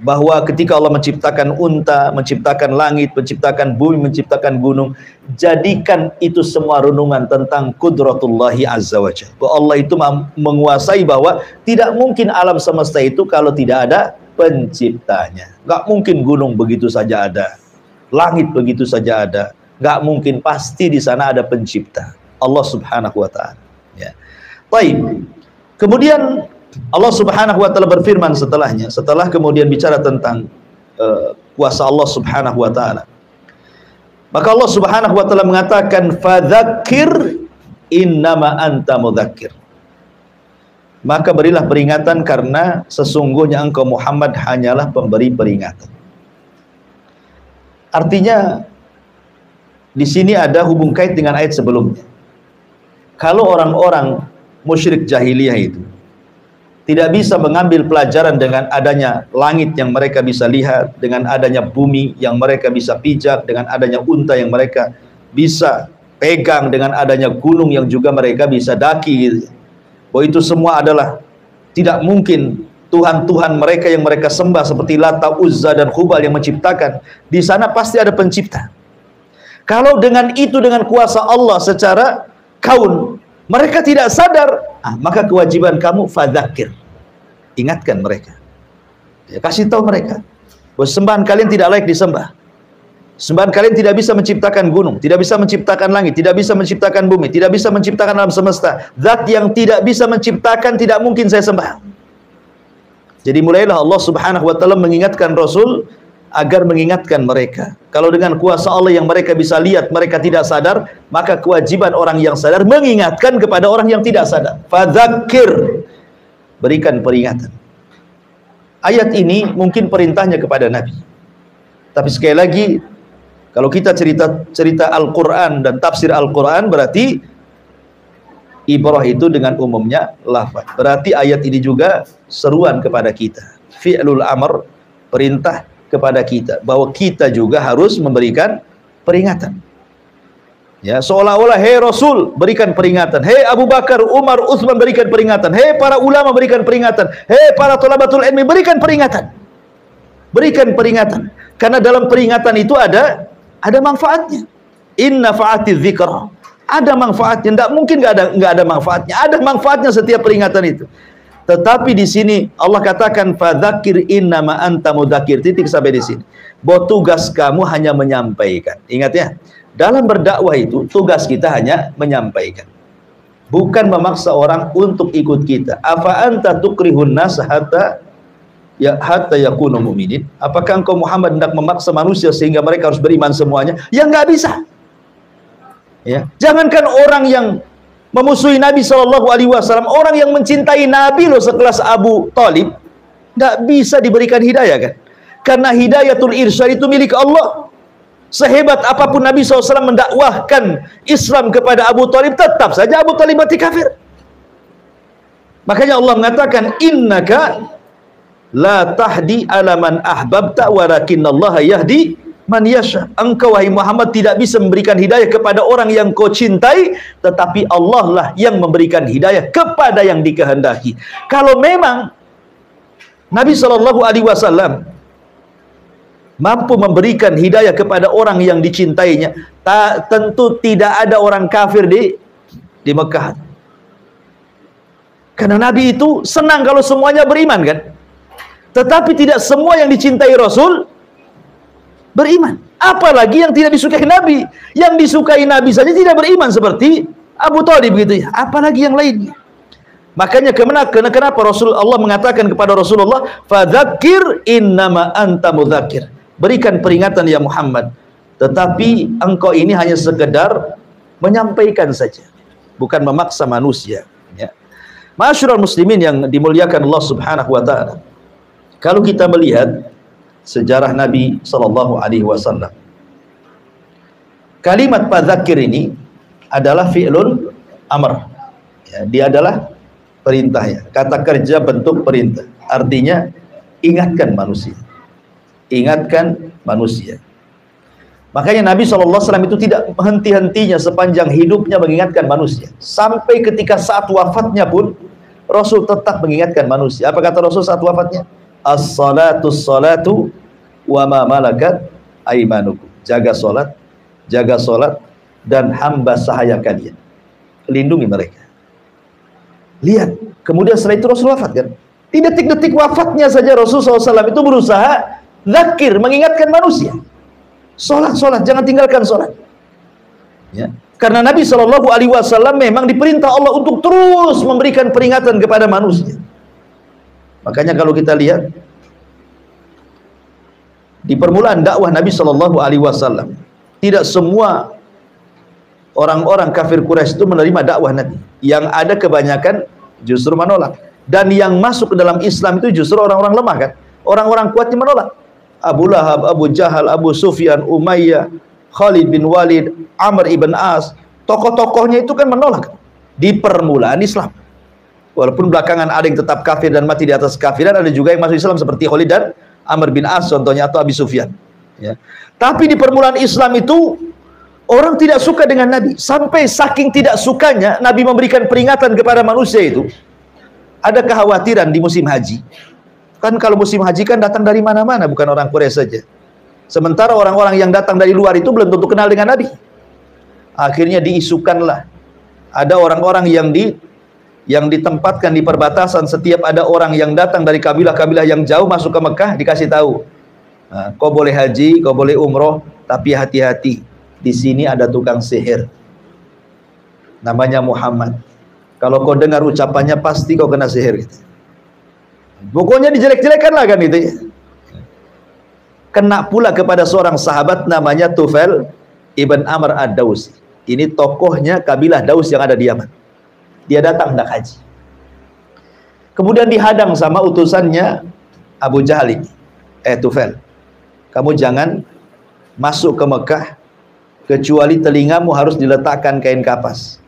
Bahwa ketika Allah menciptakan unta, menciptakan langit, menciptakan bumi, menciptakan gunung, jadikan itu semua renungan tentang kudratullahi azza wa jalla. Bahwa Allah itu menguasai, bahwa tidak mungkin alam semesta itu kalau tidak ada penciptanya. Nggak mungkin gunung begitu saja ada, langit begitu saja ada. Nggak mungkin, pasti di sana ada pencipta, Allah Subhanahu wa ta'ala. Ya. Baik. Kemudian Allah Subhanahu wa ta'ala berfirman setelahnya, setelah kemudian bicara tentang kuasa Allah Subhanahu wa ta'ala. Maka Allah Subhanahu wa ta'ala mengatakan, fadzakir innama anta mudzakir. Maka berilah peringatan, karena sesungguhnya engkau Muhammad hanyalah pemberi peringatan. Artinya di sini ada hubung kait dengan ayat sebelumnya. Kalau orang-orang musyrik jahiliyah itu tidak bisa mengambil pelajaran dengan adanya langit yang mereka bisa lihat, dengan adanya bumi yang mereka bisa pijak, dengan adanya unta yang mereka bisa pegang, dengan adanya gunung yang juga mereka bisa daki gitu. Bahwa itu semua adalah tidak mungkin Tuhan-Tuhan mereka yang mereka sembah seperti Lata, Uzza dan Hubal yang menciptakan. Di sana pasti ada pencipta. Kalau dengan itu, dengan kuasa Allah secara kaun, mereka tidak sadar, maka kewajiban kamu fadzakir, ingatkan mereka, ya, kasih tahu mereka bahwa sembahan kalian tidak layak disembah. Sembahan kalian tidak bisa menciptakan gunung, tidak bisa menciptakan langit, tidak bisa menciptakan bumi, tidak bisa menciptakan alam semesta. Zat yang tidak bisa menciptakan tidak mungkin saya sembah. Jadi mulailah Allah Subhanahu wa ta'ala mengingatkan Rasul agar mengingatkan mereka. Kalau dengan kuasa Allah yang mereka bisa lihat, mereka tidak sadar, maka kewajiban orang yang sadar mengingatkan kepada orang yang tidak sadar. Fadzakir, berikan peringatan. Ayat ini mungkin perintahnya kepada Nabi. Tapi sekali lagi, kalau kita cerita Al-Quran dan tafsir Al-Quran, berarti ibrah itu dengan umumnya lafaz. Berarti ayat ini juga seruan kepada kita. Fi'lul amr, perintah kepada kita, bahwa kita juga harus memberikan peringatan. Ya, seolah-olah, hei Rasul, berikan peringatan. Hei Abu Bakar, Umar, Utsman, berikan peringatan. Hei para ulama, berikan peringatan. Hei para thalabatul ilmi, berikan peringatan. Berikan peringatan. Karena dalam peringatan itu ada manfaatnya. Inna fa'ati dzikra. Ada manfaatnya. Tidak mungkin nggak ada manfaatnya. Ada manfaatnya setiap peringatan itu. Tetapi di sini Allah katakan fadzakir innama anta mudzakir, titik sampai di sini. Bahwa tugas kamu hanya menyampaikan. Ingat ya, dalam berdakwah itu tugas kita hanya menyampaikan, bukan memaksa orang untuk ikut kita. Afa anta tukrihun nas hatta yakunu mu'minin? Apakah engkau Muhammad hendak memaksa manusia sehingga mereka harus beriman semuanya? Ya nggak bisa. Ya, jangankan orang yang memusuhi Nabi SAW, orang yang mencintai Nabi loh sekelas Abu Talib, nggak bisa diberikan hidayah kan? Karena hidayatul irsyad itu milik Allah. Sehebat apapun Nabi SAW mendakwahkan Islam kepada Abu Talib, tetap saja Abu Talib mati kafir. Makanya Allah mengatakan, innaka la tahdi ala man ahbabta walakinnallaha yahdi man yasha. Engkau wahai Muhammad tidak bisa memberikan hidayah kepada orang yang kau cintai, tetapi Allah lah yang memberikan hidayah kepada yang dikehendaki. Kalau memang Nabi SAW mampu memberikan hidayah kepada orang yang dicintainya, tentu tidak ada orang kafir di Mekah. Karena Nabi itu senang kalau semuanya beriman kan. Tetapi tidak semua yang dicintai Rasul beriman. Apalagi yang tidak disukai Nabi. Yang disukai Nabi saja tidak beriman, seperti Abu Thalib gitu ya. Apalagi yang lainnya. Makanya kenapa Allah mengatakan kepada Rasulullah, fadzakir innama anta mudzakir. Berikan peringatan ya Muhammad, tetapi engkau ini hanya sekedar menyampaikan saja, bukan memaksa manusia ya. Ma'asyiral muslimin yang dimuliakan Allah Subhanahu wa taala. Kalau kita melihat sejarah Nabi sallallahu alaihi wasallam, kalimat fadzakir ini adalah fi'lun amr. Ya, dia adalah perintah ya. Kata kerja bentuk perintah. Artinya ingatkan manusia. Ingatkan manusia. Makanya Nabi SAW itu tidak henti-hentinya sepanjang hidupnya mengingatkan manusia. Sampai ketika saat wafatnya pun Rasul tetap mengingatkan manusia. Apa kata Rasul saat wafatnya? As-salatu wa ma malakat aimanukum. Jaga salat dan hamba sahaya kalian. Lindungi mereka. Lihat, kemudian setelah itu Rasul wafat kan? Di detik-detik wafatnya saja Rasul SAW itu berusaha zakir, mengingatkan manusia. Sholat, jangan tinggalkan sholat. Ya. Karena Nabi SAW memang diperintah Allah untuk terus memberikan peringatan kepada manusia. Makanya kalau kita lihat di permulaan dakwah Nabi SAW, tidak semua orang-orang kafir Quraisy itu menerima dakwah Nabi. Yang ada kebanyakan justru menolak. Dan yang masuk ke dalam Islam itu justru orang-orang lemah kan. Orang-orang kuatnya menolak. Abu Lahab, Abu Jahal, Abu Sufyan, Umayyah, Khalid bin Walid, Amr ibn As, tokoh-tokohnya itu kan menolak di permulaan Islam. Walaupun belakangan ada yang tetap kafir dan mati di atas kafiran, ada juga yang masuk Islam seperti Khalid dan Amr bin As contohnya, atau Abi Sufyan ya. Tapi di permulaan Islam itu orang tidak suka dengan Nabi. Sampai saking tidak sukanya Nabi memberikan peringatan kepada manusia itu. Ada kekhawatiran di musim haji. Kan kalau musim haji kan datang dari mana-mana, bukan orang Quraisy saja. Sementara orang-orang yang datang dari luar itu belum tentu kenal dengan Nabi. Akhirnya diisukanlah. Ada orang-orang yang ditempatkan di perbatasan. Setiap ada orang yang datang dari kabilah-kabilah yang jauh masuk ke Mekah, dikasih tahu. Nah, kau boleh haji, kau boleh umroh, tapi hati-hati. Di sini ada tukang sihir. Namanya Muhammad. Kalau kau dengar ucapannya pasti kau kena sihir gitu. Pokoknya dijelek-jelekan lah kan itu ya. Kena pula kepada seorang sahabat namanya Tufail ibn Amr ad-Dausi. Ini tokohnya kabilah Daus yang ada di Yaman. Dia datang hendak haji. Kemudian dihadang sama utusannya Abu Jahal ini. Tufail, kamu jangan masuk ke Mekah kecuali telingamu harus diletakkan kain kapas.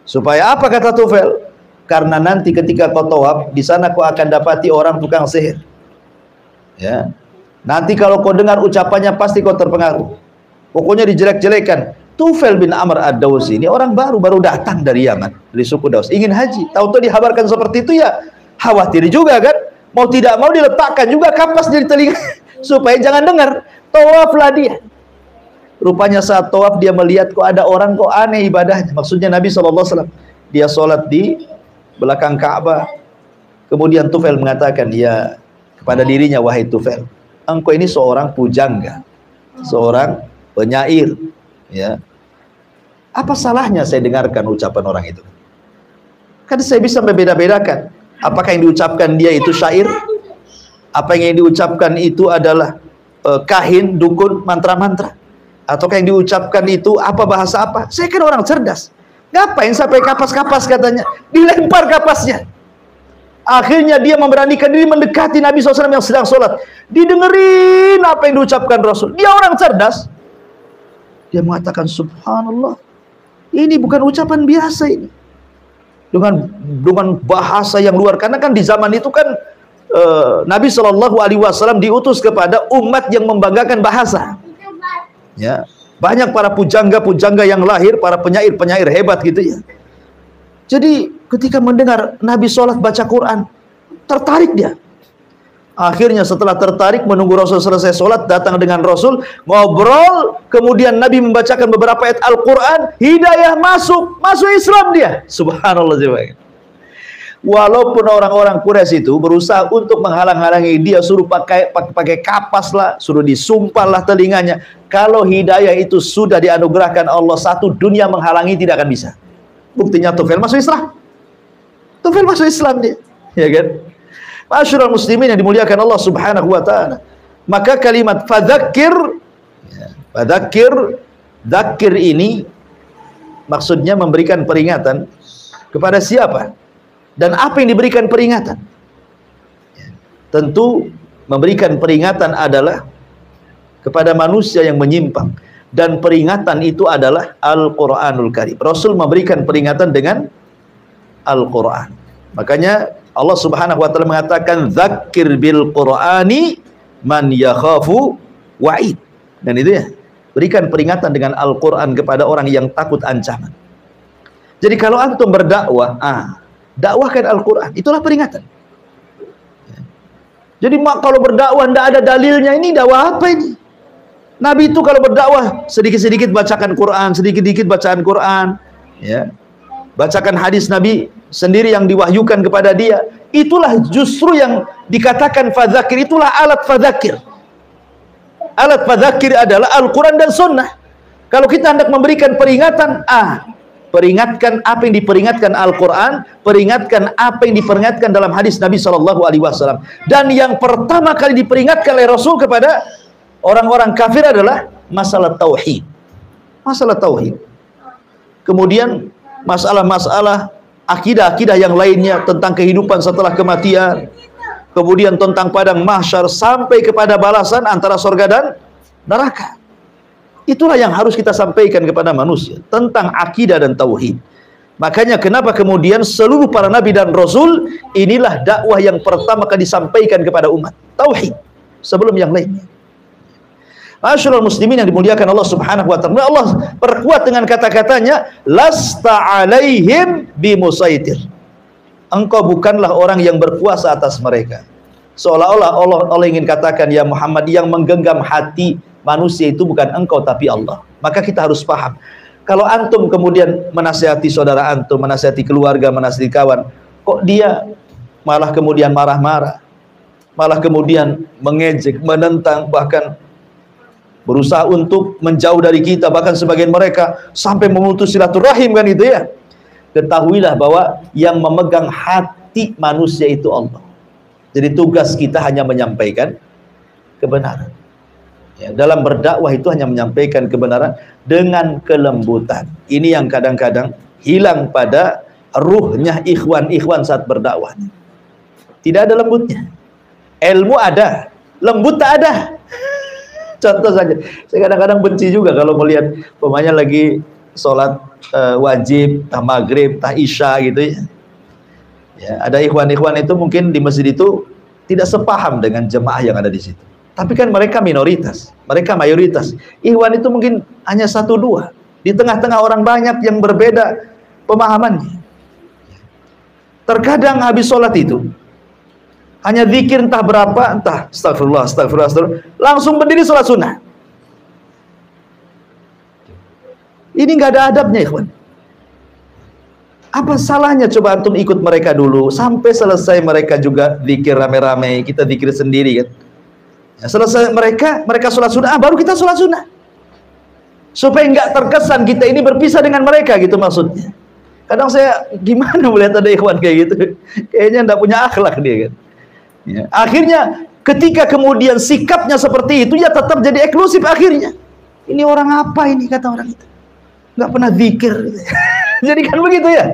Supaya apa kata Tufail? Karena nanti ketika kau tawaf, di sana kau akan dapati orang tukang sihir. Ya. Nanti kalau kau dengar ucapannya pasti kau terpengaruh. Pokoknya dijelek-jelekan. Tufail bin Amr ad-Dausi ini orang baru datang dari Yaman, dari suku Daus, ingin haji. Tahu-tahu dihabarkan seperti itu ya khawatir juga kan. Mau tidak mau diletakkan juga kapas dari telinga supaya jangan dengar. Tawaflah dia. Rupanya saat tawaf dia melihat kok ada orang kok aneh ibadahnya. Maksudnya Nabi SAW. Dia sholat di belakang Ka'bah. Kemudian Tufail mengatakan ya kepada dirinya, wahai Tufail, engkau ini seorang pujangga, seorang penyair ya. Apa salahnya saya dengarkan ucapan orang itu? Kan saya bisa membeda-bedakan apakah yang diucapkan dia itu syair, apa yang diucapkan itu adalah kahin, dukun, mantra-mantra, ataukah yang diucapkan itu apa bahasa apa. Saya kan orang cerdas. Ngapain sampai kapas-kapas katanya? Dilempar kapasnya. Akhirnya dia memberanikan diri mendekati Nabi SAW yang sedang sholat. Didengerin apa yang diucapkan Rasul. Dia orang cerdas. Dia mengatakan, subhanallah, ini bukan ucapan biasa ini. Dengan bahasa yang luar. Karena kan di zaman itu kan Nabi SAW diutus kepada umat yang membanggakan bahasa. Ya. Banyak para pujangga-pujangga yang lahir, para penyair-penyair hebat gitu ya. Jadi ketika mendengar Nabi sholat baca Quran, tertarik dia. Akhirnya setelah tertarik menunggu Rasul selesai sholat, datang dengan Rasul, ngobrol, kemudian Nabi membacakan beberapa ayat Al-Quran, hidayah masuk Islam dia. Subhanallah. Walaupun orang-orang Quraisy itu berusaha untuk menghalang-halangi dia, suruh pakai kapas lah, suruh disumpah lah telinganya. Kalau hidayah itu sudah dianugerahkan Allah, satu dunia menghalangi tidak akan bisa. Buktinya Tufail masuk Islam. Tufail masuk Islam dia, ya kan? Ma'asyiral muslimin yang dimuliakan Allah Subhanahu wa taala. Maka kalimat fadzakir, dzakir ini maksudnya memberikan peringatan kepada siapa? Dan apa yang diberikan peringatan? Tentu memberikan peringatan adalah kepada manusia yang menyimpang. Dan peringatan itu adalah Al-Quranul Karim. Rasul memberikan peringatan dengan Al-Quran. Makanya Allah Subhanahu wa taala mengatakan dzakir bil Qur'ani man yakhafu wa'id. Dan itu ya, berikan peringatan dengan Al-Quran kepada orang yang takut ancaman. Jadi kalau antum berdakwah, dakwahkan Al-Quran, itulah peringatan. Jadi kalau berdakwah tidak ada dalilnya, ini dakwah apa ini? Nabi itu kalau berdakwah sedikit-sedikit bacakan Quran, sedikit-sedikit bacaan Quran, ya. Bacakan hadis Nabi sendiri yang diwahyukan kepada dia. Itulah justru yang dikatakan fadzakir, itulah alat fadzakir. Alat fadzakir adalah Al-Quran dan Sunnah. Kalau kita hendak memberikan peringatan, peringatkan apa yang diperingatkan Al-Quran, peringatkan apa yang diperingatkan dalam hadis Nabi SAW. Dan yang pertama kali diperingatkan oleh Rasul kepada orang-orang kafir adalah masalah tauhid. Masalah tauhid. Kemudian masalah-masalah akidah-akidah yang lainnya tentang kehidupan setelah kematian. Kemudian tentang padang mahsyar sampai kepada balasan antara surga dan neraka. Itulah yang harus kita sampaikan kepada manusia tentang akidah dan tauhid. Makanya kenapa kemudian seluruh para nabi dan rasul, inilah dakwah yang pertama kali disampaikan kepada umat, tauhid, sebelum yang lainnya. Ma'asyiral muslimin yang dimuliakan Allah Subhanahu wa taala. Allah perkuat dengan kata-katanya, lasta alaihim bimusaitir. Engkau bukanlah orang yang berkuasa atas mereka. Seolah-olah Allah ingin katakan, ya Muhammad, yang menggenggam hati manusia itu bukan engkau tapi Allah. Maka kita harus paham. Kalau antum kemudian menasihati saudara antum, menasihati keluarga, menasihati kawan, kok dia malah kemudian marah-marah, malah kemudian mengejek, menentang, bahkan berusaha untuk menjauh dari kita, bahkan sebagian mereka sampai memutus silaturahim, kan itu ya. Ketahuilah bahwa yang memegang hati manusia itu Allah. Jadi tugas kita hanya menyampaikan kebenaran. Ya, dalam berdakwah itu hanya menyampaikan kebenaran dengan kelembutan. Ini yang kadang-kadang hilang pada ruhnya ikhwan-ikhwan saat berdakwah. Tidak ada lembutnya. Ilmu ada, lembut tak ada. Contoh saja, saya kadang-kadang benci juga kalau melihat pemainnya lagi sholat wajib, tah maghrib, tah isya gitu ya. Ya, ada ikhwan-ikhwan itu mungkin di masjid itu tidak sepaham dengan jemaah yang ada di situ. Tapi kan mereka minoritas, mereka mayoritas. Ikhwan itu mungkin hanya 1-2 di tengah-tengah orang banyak yang berbeda pemahamannya. Terkadang habis sholat itu hanya zikir entah berapa, entah astagfirullah, astagfirullah, astagfirullah, langsung berdiri sholat sunnah. Ini nggak ada adabnya, ikhwan. Apa salahnya coba antum ikut mereka dulu sampai selesai, mereka juga zikir rame-rame, kita zikir sendiri kan. Ya, selesai mereka sholat sunnah, baru kita sholat sunnah. Supaya nggak terkesan kita ini berpisah dengan mereka gitu maksudnya. Kadang saya gimana melihat ada ikhwan kayak gitu, kayaknya nggak punya akhlak dia kan. Ya, akhirnya ketika kemudian sikapnya seperti itu, ya tetap jadi eksklusif akhirnya. Ini orang apa ini, kata orang itu, nggak pernah zikir gitu. Jadi kan begitu ya.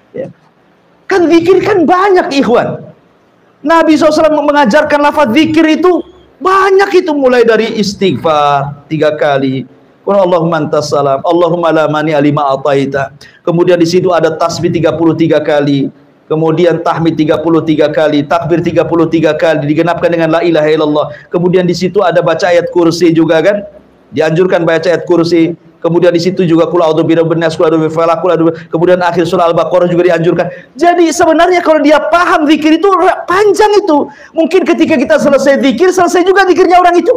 Ya. Kan zikir kan banyak, ikhwan. Nabi SAW mengajarkan lafaz zikir itu banyak, itu mulai dari istighfar 3 kali, Allahumma antas salam, Allahumma la mani alima ataita. Kemudian di situ ada tasbih 33 kali, kemudian tahmid 33 kali, takbir 33 kali, digenapkan dengan la ilaha illallah. Kemudian di situ ada baca ayat kursi juga kan, dianjurkan baca ayat kursi. Kemudian di situ juga qul a'udzu birabbin nas, qul a'udzu bifalaq, kemudian akhir surah Al-Baqarah juga dianjurkan. Jadi sebenarnya kalau dia paham zikir itu panjang itu. Mungkin ketika kita selesai zikir, selesai juga zikirnya orang itu.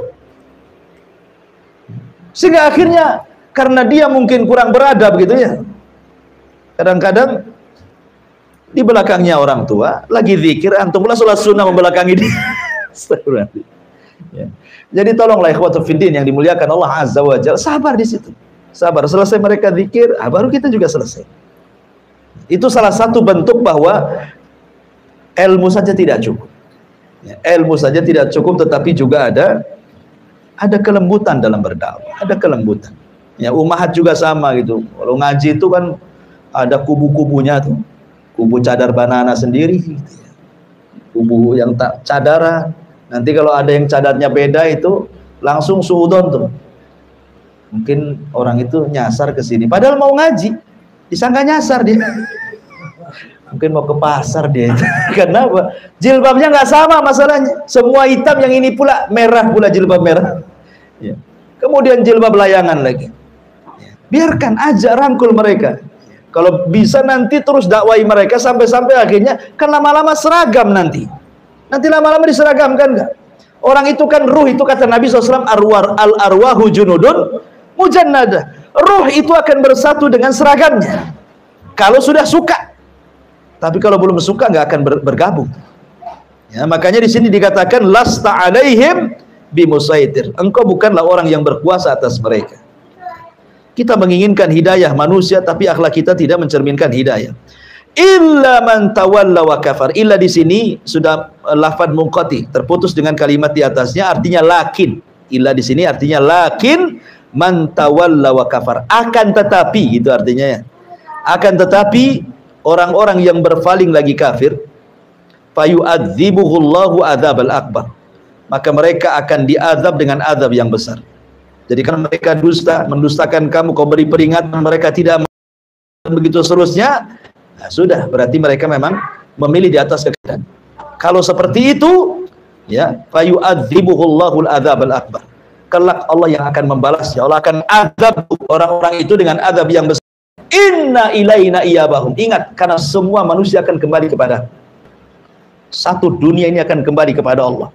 Sehingga akhirnya karena dia mungkin kurang beradab gitu ya. Kadang-kadang Di belakangnya orang tua lagi zikir, antum pula sholat sunnah membelakangi dia. Ya. Jadi tolonglah ikhwatu fiddin yang dimuliakan Allah Azza wa Jalla, sabar di situ. Sabar, selesai mereka zikir, baru kita juga selesai. Itu salah satu bentuk bahwa ilmu saja tidak cukup. Ya, ilmu saja tidak cukup, tetapi juga ada kelembutan dalam berdakwah, ada kelembutan. Ya, umahat juga sama gitu. Kalau ngaji itu kan ada kubu-kubunya tuh. Kubu cadar banana sendiri gitu ya. Kubu yang tak cadara. Nanti kalau ada yang cadarnya beda itu langsung suudon tuh. Mungkin orang itu nyasar ke sini padahal mau ngaji, disangka nyasar dia. Mungkin mau ke pasar dia. Kenapa? Jilbabnya nggak sama masalahnya. Semua hitam, yang ini pula merah pula, jilbab merah. Ya. Kemudian jilbab layangan lagi. Biarkan aja, rangkul mereka. Kalau bisa nanti terus dakwai mereka sampai-sampai akhirnya kan lama-lama seragam nanti. Nanti lama-lama diseragamkan enggak? Orang itu kan ruh, itu kata Nabi SAW, al-arwahu junudun mujannada. Ruh itu akan bersatu dengan seragamnya. Kalau sudah suka. Tapi kalau belum suka nggak akan bergabung. Ya, makanya di sini dikatakan lasta alaihim bimusaitir. Engkau bukanlah orang yang berkuasa atas mereka. Kita menginginkan hidayah manusia, tapi akhlak kita tidak mencerminkan hidayah. Illa man tawalla wa kafar. Illa di sini sudah lafadz munqati, terputus dengan kalimat di atasnya, artinya lakin. Illa di sini artinya lakin man tawalla wa kafar. Akan tetapi, gitu artinya ya. Akan tetapi orang-orang yang berpaling lagi kafir, fayu'adzibuhullahu adzabal akbar. Maka mereka akan diazab dengan azab yang besar. Jadi kan mereka dusta, mendustakan kamu, kau beri peringatan, mereka tidak, begitu seterusnya. Nah, sudah, berarti mereka memang memilih di atas kekiran. Kalau seperti itu, ya, fayu'adzibuhullahul adzabal akbar. Kelak Allah yang akan membalasnya. Allah akan azab orang-orang itu dengan azab yang besar. Inna ilaina iyabahum. Ingat, karena semua manusia akan kembali kepada satu dunia ini, akan kembali kepada Allah.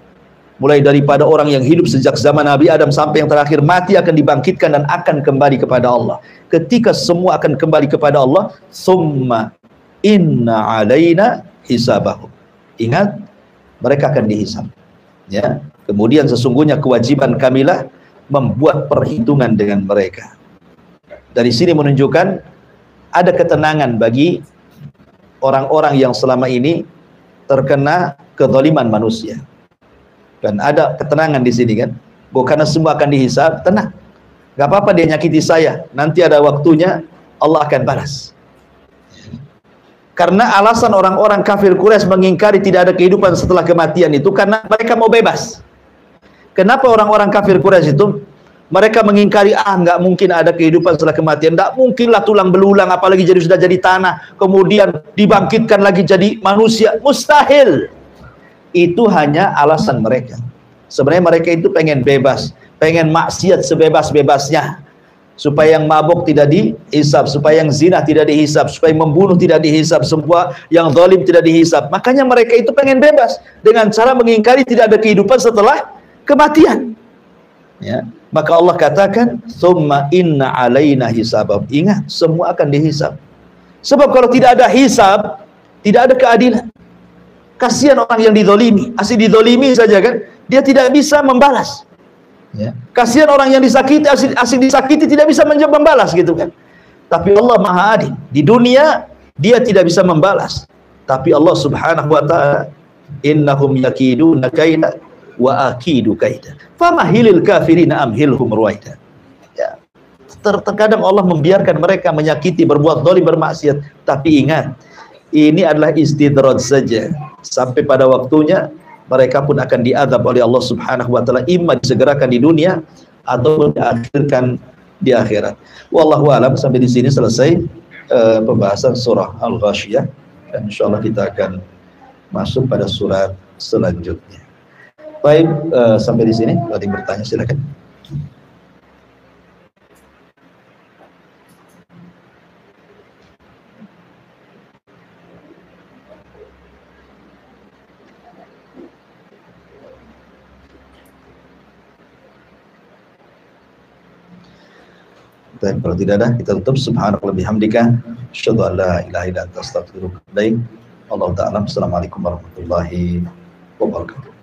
Mulai daripada orang yang hidup sejak zaman Nabi Adam sampai yang terakhir mati akan dibangkitkan dan akan kembali kepada Allah. Ketika semua akan kembali kepada Allah, summa inna alaina hisabahum. Ingat, mereka akan dihisab. Ya. Kemudian sesungguhnya kewajiban kamilah membuat perhitungan dengan mereka. Dari sini menunjukkan ada ketenangan bagi orang-orang yang selama ini terkena kezaliman manusia. Dan ada ketenangan di sini kan, bukan semua akan dihisab, tenang, gak apa-apa dia nyakiti saya, nanti ada waktunya Allah akan balas. Karena alasan orang-orang kafir Quraisy mengingkari tidak ada kehidupan setelah kematian itu karena mereka mau bebas. Kenapa orang-orang kafir Quraisy itu mereka mengingkari, nggak mungkin ada kehidupan setelah kematian, nggak mungkinlah tulang belulang, apalagi sudah jadi tanah, kemudian dibangkitkan lagi jadi manusia, mustahil. Itu hanya alasan mereka. Sebenarnya mereka itu pengen bebas, pengen maksiat sebebas-bebasnya, supaya yang mabuk tidak dihisab, supaya yang zina tidak dihisab, supaya membunuh tidak dihisab, semua yang zalim tidak dihisab. Makanya mereka itu pengen bebas dengan cara mengingkari tidak ada kehidupan setelah kematian. Ya, maka Allah katakan, "Tsumma inna alaina hisabahum." Ingat, semua akan dihisab. Sebab kalau tidak ada hisab, tidak ada keadilan. Kasihan orang yang dizolimi, asli dizolimi saja kan, dia tidak bisa membalas. Ya. Kasihan orang yang disakiti, asli disakiti tidak bisa membalas gitu kan. Tapi Allah Maha Adil. Di dunia dia tidak bisa membalas. Tapi Allah Subhanahu wa taala, innahum yakiduna kaida wa akidu kaida. Famahilil kafirina amhilhum ruwaida. Ya. Terkadang Allah membiarkan mereka menyakiti, berbuat zalim, bermaksiat, tapi ingat, ini adalah istidraj saja. Sampai pada waktunya mereka pun akan diazab oleh Allah Subhanahu wa taala, imma disegerakan di dunia atau diakhirkan di akhirat. Wallahu alam. Sampai di sini selesai pembahasan surah Al-Ghasyiyah, dan insyaallah kita akan masuk pada surat selanjutnya. Baik, sampai di sini. Ada yang bertanya silakan. Kalau tidak ada, kita tutup. Subhanallah bihamdika, asyhadu an la ilaha illa anta, astaghfiruka wa atubu ilaik. Allah ta'ala. Assalamualaikum warahmatullahi wabarakatuh.